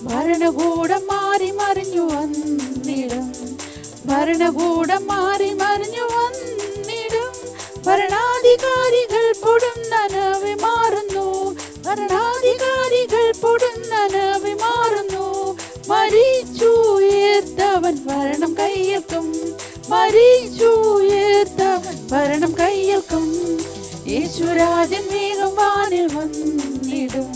ഭരണകൂടം മാറി മറിഞ്ഞു വന്നിടും, ഭരണകൂടം മാറി മറിഞ്ഞു വന്നിടും. ഭരണാധികാരികൾ പൊടുന്നനവി മാറുന്നു, ഭരണാധികാരികൾ പൊടുന്നനവി മാറുന്നു. മരിച്ചുയർത്തവൻ ഭരണം കയ്യേൽക്കും, മരിച്ചുയർത്തവൻ ഭരണം കയ്യേൽക്കും. യേശുരാജൻ വേഗം വാനിൽ വന്നിടും,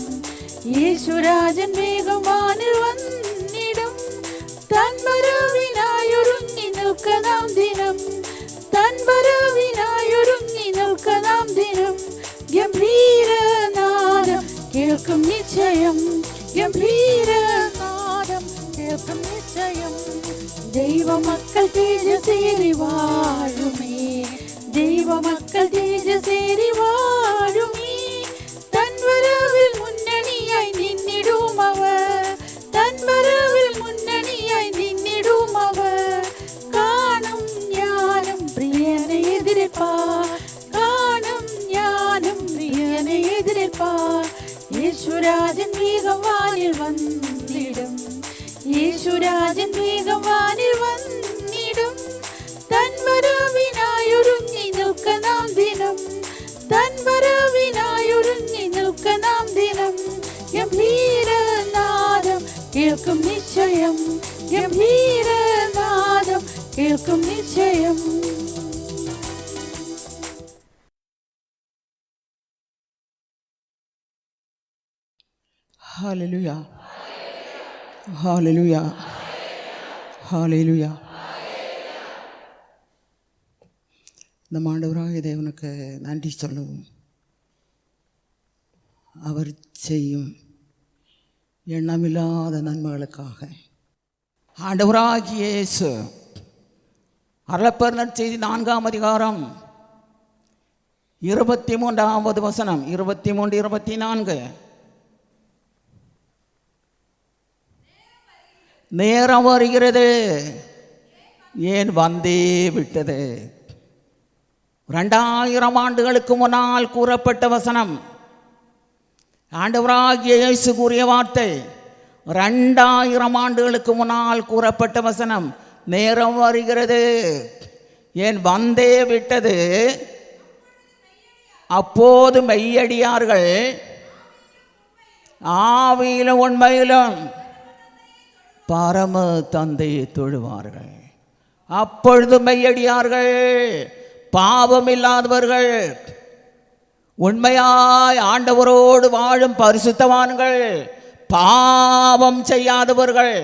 യേശുരാജൻ വേഗം വാനിൽ വന്നിടും. തൻ വരവിനായൊരുങ്ങി നിൽക്കണം ദിനം, തൻ വരവിനായൊരുങ്ങി നിൽക്കണം ദിനം. ഗംഭീരനാദം കേൾക്കും നിശ്ചയം, ഗംഭീരനാദം കേൾക്കും നിശ്ചയം. ദൈവമക്കൾ തേജസ്സേറി വാഴുമേ, ദൈവമക്കൾ തേജസ്സേറി വാഴുമേ. തൻ വരവിൽ മുന്നണിയായി നിന്നിടുമവർ, തൻ വരവിൽ മുന്നണിയായി നിന്നിടുമവർ. കാണും ഞാനും പ്രിയനെ എതിരേൽപ്പാൻ, കാണും ഞാനും പ്രിയനെ എതിരേൽപ്പാൻ. യേശുരാജൻ വേഗം വാനിൽ വന്നിടും, യേശുരാജൻ വേഗം വാനിൽ വന്നിടും. തൻ വരവിനായൊരുങ്ങി നിൽക്കണം ദിനം, തൻ വരവിനായൊരുങ്ങി നിൽക്കണം ദിനം. ഗംഭീരനാദം കേൾക്കും നിശ്ചയം, ഗംഭീരനാദം കേൾക്കും നിശ്ചയം. ഹല്ലേലൂയ, ഹല്ലേലൂയ, ஹalleluya. நம் ஆண்டவராகிய தேவனுக்கு நன்றி சொல்லுவோம். அவர் செய்யும் எண்ணமில்லாத நன்மைகளுக்காக. ஆண்டவராகிய இயேசு அருளப்பர் நற்செய்தி 4ஆம் அதிகாரம் 23வது வசனம் 23, 24. நேரம் வருகிறது, ஏன் வந்தே விட்டது. 2000 ஆண்டுகளுக்கு முன்னால் கூறப்பட்ட வசனம், ஆண்டவராகிய இயேசு கூறிய வார்த்தை. 2000 ஆண்டுகளுக்கு முன்னால் கூறப்பட்ட வசனம், நேரம் வருகிறது, ஏன் வந்தே விட்டது. அப்போது மெய்யடியார்கள் ஆவியிலும் உண்மையிலும் பரம தந்தையை தொழுவார்கள். அப்பொழுது மெய்யடியார்கள், பாவம் இல்லாதவர்கள், உண்மையாய் ஆண்டவரோடு வாழும் பரிசுத்தவான்கள், பாவம் செய்யாதவர்கள்,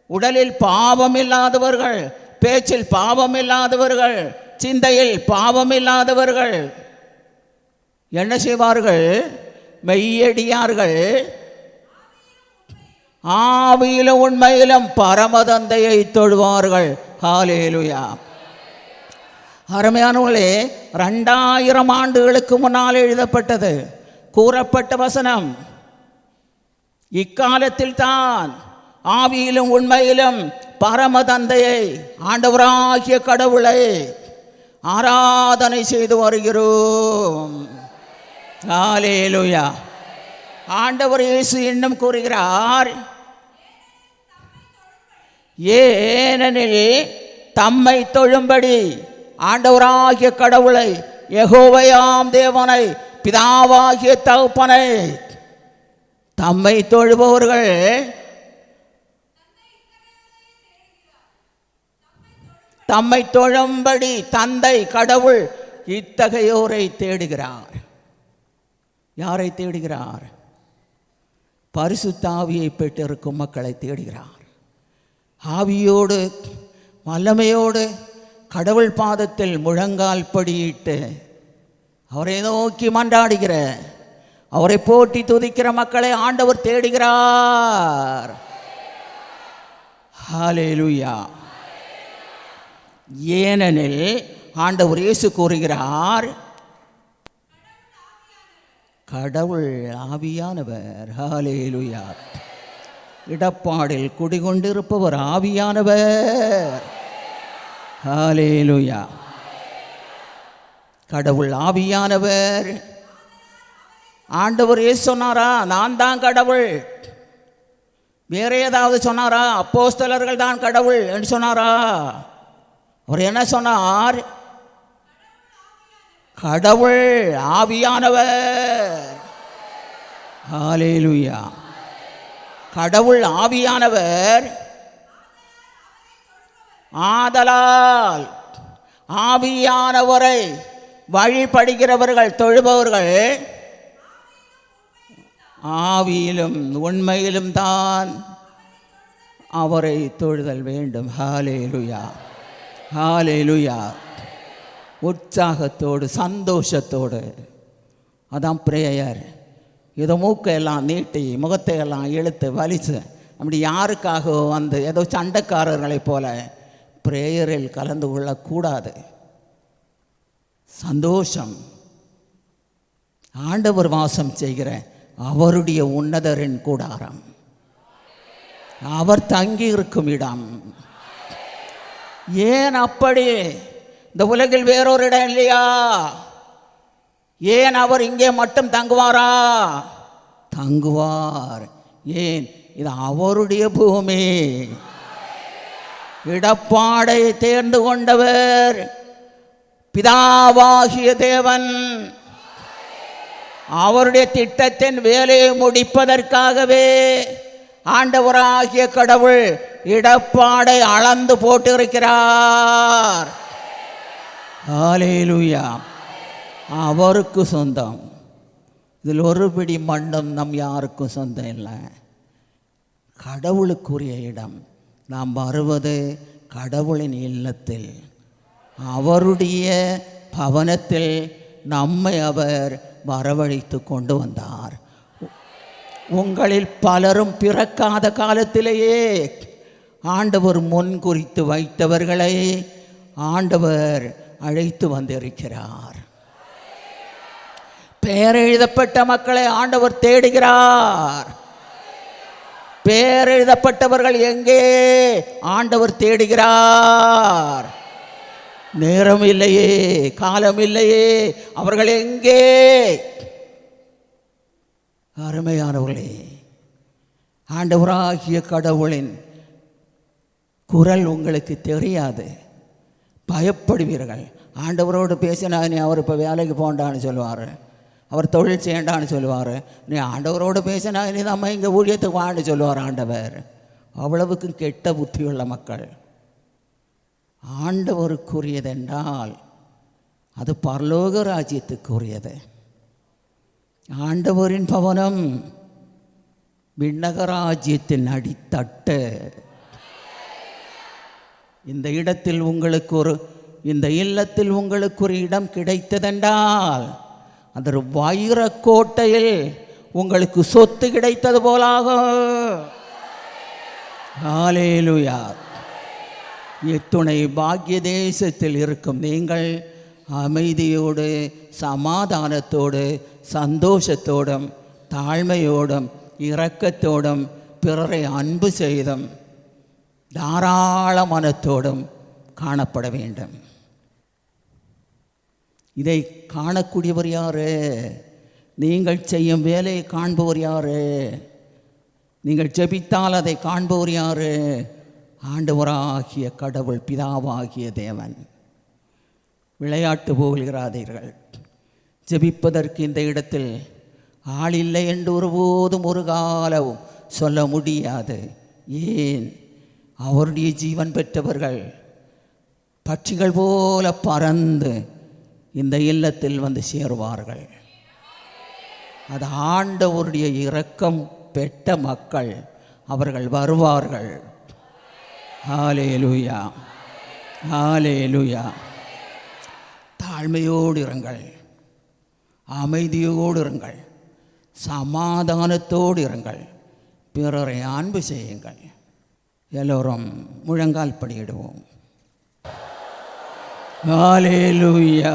உடலில் பாவம் இல்லாதவர்கள், பேச்சில் பாவம் இல்லாதவர்கள், சிந்தையில் பாவம் இல்லாதவர்கள் என்ன செய்வார்கள்? மெய்யடியார்கள் ஆவியிலும் உண்மையிலும் பரமதந்தையை தொழுவார்கள். ஹல்லேலூயா. அருமையானவர்களே, 2000 ஆண்டுகளுக்கு முன்னால் எழுதப்பட்டது, கூறப்பட்ட வசனம். இக்காலத்தில் தான் ஆவியிலும் உண்மையிலும் பரமதந்தையை, ஆண்டவராகிய கடவுளை ஆராதனை செய்து வருகிறோம். ஹல்லேலூயா. ஆண்டவர் இயேசு இன்னும் கூறுகிறார், ஏனெனில் தம்மை தொழும்படி ஆண்டவராகிய கடவுளை, யெகோவாயாம் தேவனை, பிதாவாகிய தகப்பனை தம்மை தொழுபவர்கள் தம்மை தொழும்படி தந்தை கடவுள் இத்தகையோரை தேடுகிறார். யாரை தேடுகிறார்? பரிசுத்த ஆவியை பெற்றிருக்கும் மக்களை தேடுகிறார். ஆவியோடு வல்லமையோடு கடவுள் பாதத்தில் முழங்கால் படியிட்டு அவரை நோக்கி மன்றாடுகிற, அவரை போற்றி துதிக்கிற மக்களை ஆண்டவர் தேடுகிறார். ஹல்லேலூயா. ஏனெனில் ஆண்டவர் இயேசு கூறுகிறார், கடவுள் ஆவியானவர். ஹல்லேலூயா. இடப்பாடில் குடிகொண்டிருப்பவர் ஆவியானவர். ஹல்லேலூயா. கடவுள் ஆவியானவர். ஆண்டவர் இயேசு சொன்னாரா, நான் தான் கடவுள்? வேற ஏதாவது சொன்னாரா? அப்போஸ்தலர்கள் தான் கடவுள் என்று சொன்னாரா? அவர் என்ன சொன்னார்? கடவுள் ஆவியானவர். ஹல்லேலூயா. கடவுள் ஆவியானவர். ஆதலால் ஆவியானவரை வழிபடுகிறவர்கள், தொழுபவர்கள் ஆவியிலும் உண்மையிலும் தான் அவரை தொழுதல் வேண்டும். ஹல்லேலூயா. ஹல்லேலூயா. உற்சாகத்தோடு சந்தோஷத்தோடு. அதான் பிரேயர். ஏதோ மூக்கையெல்லாம் நீட்டி முகத்தையெல்லாம் இழுத்து வலிச்சு அப்படி யாருக்காக வந்து ஏதோ சண்டைக்காரர்களைப் போல பிரேயரில் கலந்து கொள்ளக்கூடாது. சந்தோஷம். ஆண்டவர் வாசம் செய்கிற அவருடைய உன்னதரின் கூடாரம், அவர் தங்கி இருக்கும் இடம். ஏன் அப்படி? இந்த உலகில் வேறொரு இடம் இல்லையா? ஏன் அவர் இங்கே மட்டும் தங்குவாரா? தங்குவார். ஏன்? இது அவருடைய பூமி. இடப்பாடை தேர்ந்து கொண்டவர் பிதாவாகிய தேவன். அவருடைய திட்டத்தின் வேலையை முடிப்பதற்காகவே ஆண்டவராகிய கடவுள் இடப்பாடை அளந்து போட்டிருக்கிறார். ஹல்லேலூயா. அவருக்கு சொந்தம். இதில் ஒரு பிடி மண்ணும் நம் யாருக்கும் சொந்தம் இல்லை. கடவுளுக்குரிய இடம். நாம் வருவது கடவுளின் இல்லத்தில், அவருடைய பவனத்தில் நம்மை அவர் வரவழைத்து கொண்டு வந்தார். உங்களில் பலரும் பிறக்காத காலத்திலேயே ஆண்டவர் முன் குறித்து வைத்தவர்களை ஆண்டவர் அழைத்து வந்திருக்கிறார். பெயர் எழுதப்பட்ட மக்களை ஆண்டவர் தேடுகிறார். பெயர் எழுதப்பட்டவர்கள் எங்கே? ஆண்டவர் தேடுகிறார். நேரம் இல்லையே, காலம் இல்லையே, அவர்கள் எங்கே? அருமையானவர்களே, ஆண்டவராகிய கடவுளின் குரல் உங்களுக்கு தெரியாது, பயப்படுவீர்கள். ஆண்டவரோடு பேசினா நீ அவர் இப்போ வேலைக்கு போண்டான்னு சொல்லுவார், அவர் தொழில் செய்யண்டான்னு சொல்லுவார். நீ ஆண்டவரோடு பேசினா நீ நம்ம இங்கே ஊழியத்துக்கு வான்னு சொல்லுவார் ஆண்டவர். அவ்வளவுக்கு கெட்ட புத்தியுள்ள மக்கள். ஆண்டவருக்குரியதென்றால் அது பரலோக ராஜ்யத்துக்குரியது. ஆண்டவரின் பவனம் விண்ணக ராஜ்யத்தின் அடித்தட்டு. இந்த இடத்தில் உங்களுக்கு இந்த இல்லத்தில் உங்களுக்கு ஒரு இடம் கிடைத்ததென்றால் அந்த வைரக்கோட்டையில் உங்களுக்கு சொத்து கிடைத்தது போலாகும். ஹல்லேலூயா. இத்துணை பாக்கிய தேசத்தில் இருக்கும் நீங்கள் அமைதியோடு, சமாதானத்தோடு, சந்தோஷத்தோடும், தாழ்மையோடும், இரக்கத்தோடும், பிறரை அன்பு செய்தும், தாராள மனத்தோடும் காணப்பட வேண்டும். இதை காணக்கூடியவர் யாரு? நீங்கள் செய்யும் வேலையை காண்பவர் யாரு? நீங்கள் ஜெபித்தால் அதை காண்பவர் யாரு? ஆண்டவராகிய கடவுள், பிதாவாகிய தேவன். விளையாட்டு போகிறாதீர்கள். ஜெபிப்பதற்கு இந்த இடத்தில் ஆள் இல்லை என்று ஒருபோதும் ஒரு காலமும் சொல்ல முடியாது. ஏன்? அவருடைய ஜீவன் பெற்றவர்கள் பட்சிகள் போல பறந்து இந்த இல்லத்தில் வந்து சேருவார்கள். அது ஆண்டவருடைய இரக்கம் பெற்ற மக்கள், அவர்கள் வருவார்கள். ஹல்லேலூயா. ஹல்லேலூயா. தாழ்மையோடு இருங்கள், அமைதியோடு இருங்கள், சமாதானத்தோடு இருங்கள், பிறரை அன்பு செய்யுங்கள். எல்லோரும் முழங்கால் படியிடுவோம். ஹல்லேலூயா.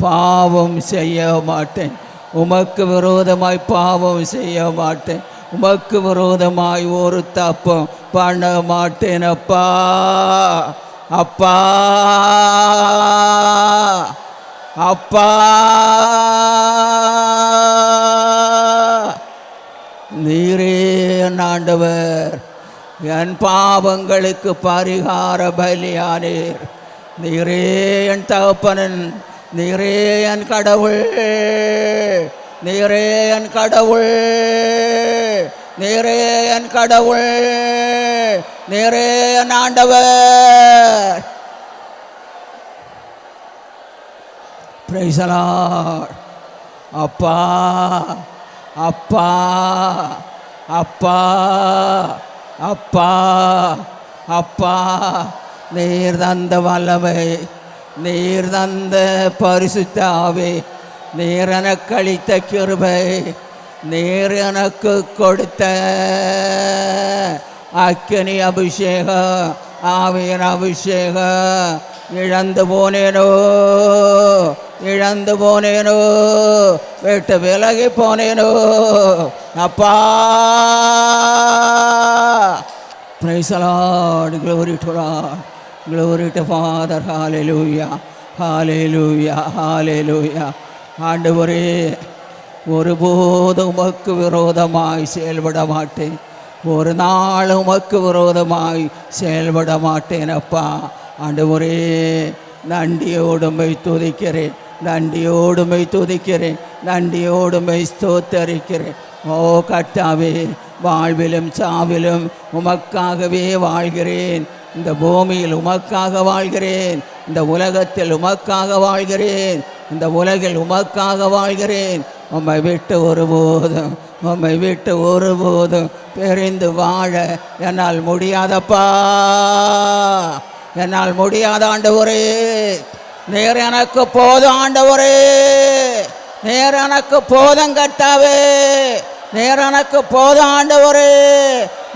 பாவம் செய்ய மாட்டேன், உமக்கு விரோதமாய் பாவம் செய்ய மாட்டேன், உமக்கு விரோதமாய் ஒரு தப்பம் பண்ண மாட்டேன் அப்பா. அப்பா அப்பா நீரே என் ஆண்டவர், என் பாவங்களுக்கு பரிகார பலியானீர். நீரே என் தகப்பனன், நீரே என் கடவுள், நீரே என் கடவுள், நீரே என் கடவுள், நீரே என் ஆண்டவர். Praise the Lord. அப்பா அப்பா அப்பா அப்பா அப்பா, நீர் தந்த வல்லமை, நீர் தந்த பரிசுத்த ஆவி, நீர் எனக்கு அளித்த கிருபை, நீர் எனக்கு கொடுத்த அக்கினி அபிஷேகம், ஆவியின் அபிஷேகம், இழந்து போனேனோ, இழந்து போனேனோ, விட்டு விலகி போனேனோ அப்பா. Praise the Lord, glory to Lord, glory to Father, hallelujah, hallelujah, hallelujah. ஆண்டவரே, ஒருபோதும் உமக்கு விரோதமாய் செயல்பட மாட்டேன், ஒரு நாள் உமக்கு விரோதமாய் செயல்பட மாட்டேன் அப்பா. ஆண்டவரே, நன்றியோடுமை துதிக்கிறேன், நன்றியோடுமை துதிக்கிறேன், நன்றியோடுமை ஸ்தோத்தரிக்கிறேன். ஓ கர்த்தாவே, வாழ்விலும் சாவிலும் உமக்காகவே வாழ்கிறேன், இந்த பூமியில் உமக்காக வாழ்கிறேன், இந்த உலகத்தில் உமக்காக வாழ்கிறேன், இந்த உலகில் உமக்காக வாழ்கிறேன். உம்மை விட்டு ஒருபோதும், உம்மை விட்டு ஒருபோதும் பிரிந்து வாழ என்னால் முடியாதப்பா, என்னால் முடியாத ஆண்டவரே. நேர் எனக்கு போதும் ஆண்டவரே, நேர் எனக்கு போதும் கர்த்தாவே, நேர் எனக்கு போதும் ஆண்டவரே,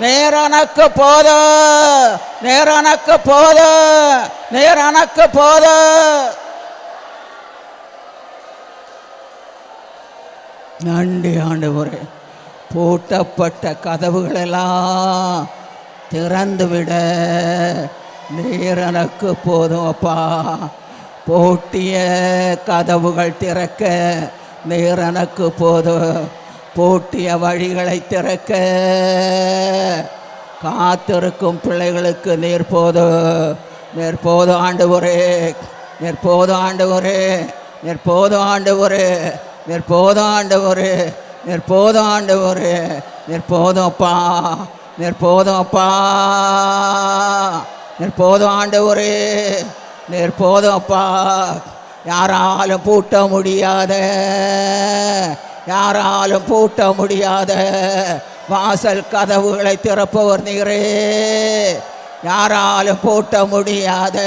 நேர் எனக்கு போதும், நேர் எனக்கு போதும், நேர் எனக்கு போதும். நன்றி ஆண்டவரே. பூட்டப்பட்ட கதவுகளெல்லாம் திறந்துவிட நீர் எனக்கு போதும் அப்பா. பூட்டிய கதவுகள் திறக்க நீர் எனக்கு போதும், பூட்டிய வழிகளை திறக்க காத்திருக்கும் பிள்ளைகளுக்கு நீர் போதும், நீர் போதும் ஆண்டவரே, நீர் போதும் ஆண்டவரே, நீர் போதும் ஆண்டவரே, நீர் போதும் ஆண்டவரே, நீர் போதும் ஆண்டவரே, நீர் போதும் அப்பா, நீர் போதும் அப்பா, நீர் போதும் ஆண்டவரே, நீர் போதும் அப்பா. யாராலும் பூட்ட முடியாத, யாராலும் பூட்ட முடியாத வாசல் கதவுகளை திறப்பவர் நீரே, யாராலும் பூட்ட முடியாத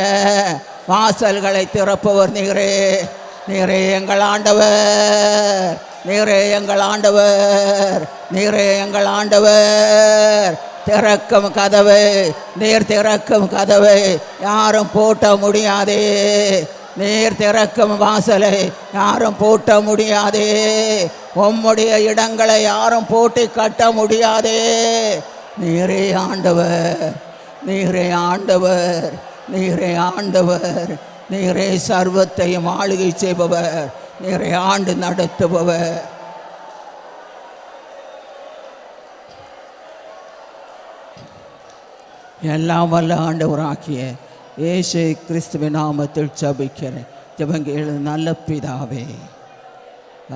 வாசல்களை திறப்பவர் நீரே. நீரே எங்கள் ஆண்டவர், நீரே எங்கள் ஆண்டவர், நீரே எங்கள் ஆண்டவர். திறக்கும் கதவை, நீர் திறக்கும் கதவை யாரும் பூட்ட முடியாதே, நீர் திறக்கும் வாசலை யாரும் பூட்ட முடியாதே, உம்முடைய இடங்களை யாரும் பூட்டி கட்ட முடியாதே. நீரே ஆண்டவர், நீரே ஆண்டவர், நீரே ஆண்டவர், நீரே சர்வத்தையும் ஆளுகை செய்பவர், நீரே ஆண்டு நடத்துபவர். எல்லாம் வல்ல ஆண்டவராகிய இயேசு கிறிஸ்துவின் நாமத்தில் ஜெபிக்கிறேன். ஜெபங்கள் நல்ல பிதாவே,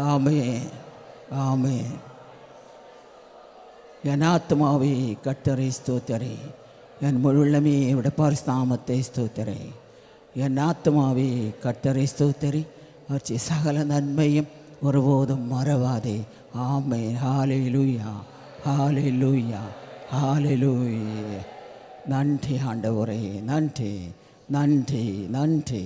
ஆமென், ஆமென். என் ஆத்மாவே கர்த்தரை ஸ்தோத்திரி, என் முழுமே விட பரிசுத்தநாமத்தை ஸ்தோத்திரி. என் ஆத்மாவே கர்த்தரை ஸ்தோத்திரி, அவற்றை சகல நன்மையும் ஒருபோதும் மறவாதே. ஆமென். ஹல்லேலூயா, ஹல்லேலூயா, ஹல்லேலூயா. நன்றி ஆண்டவரே, நன்றி, நன்றி, நன்றி.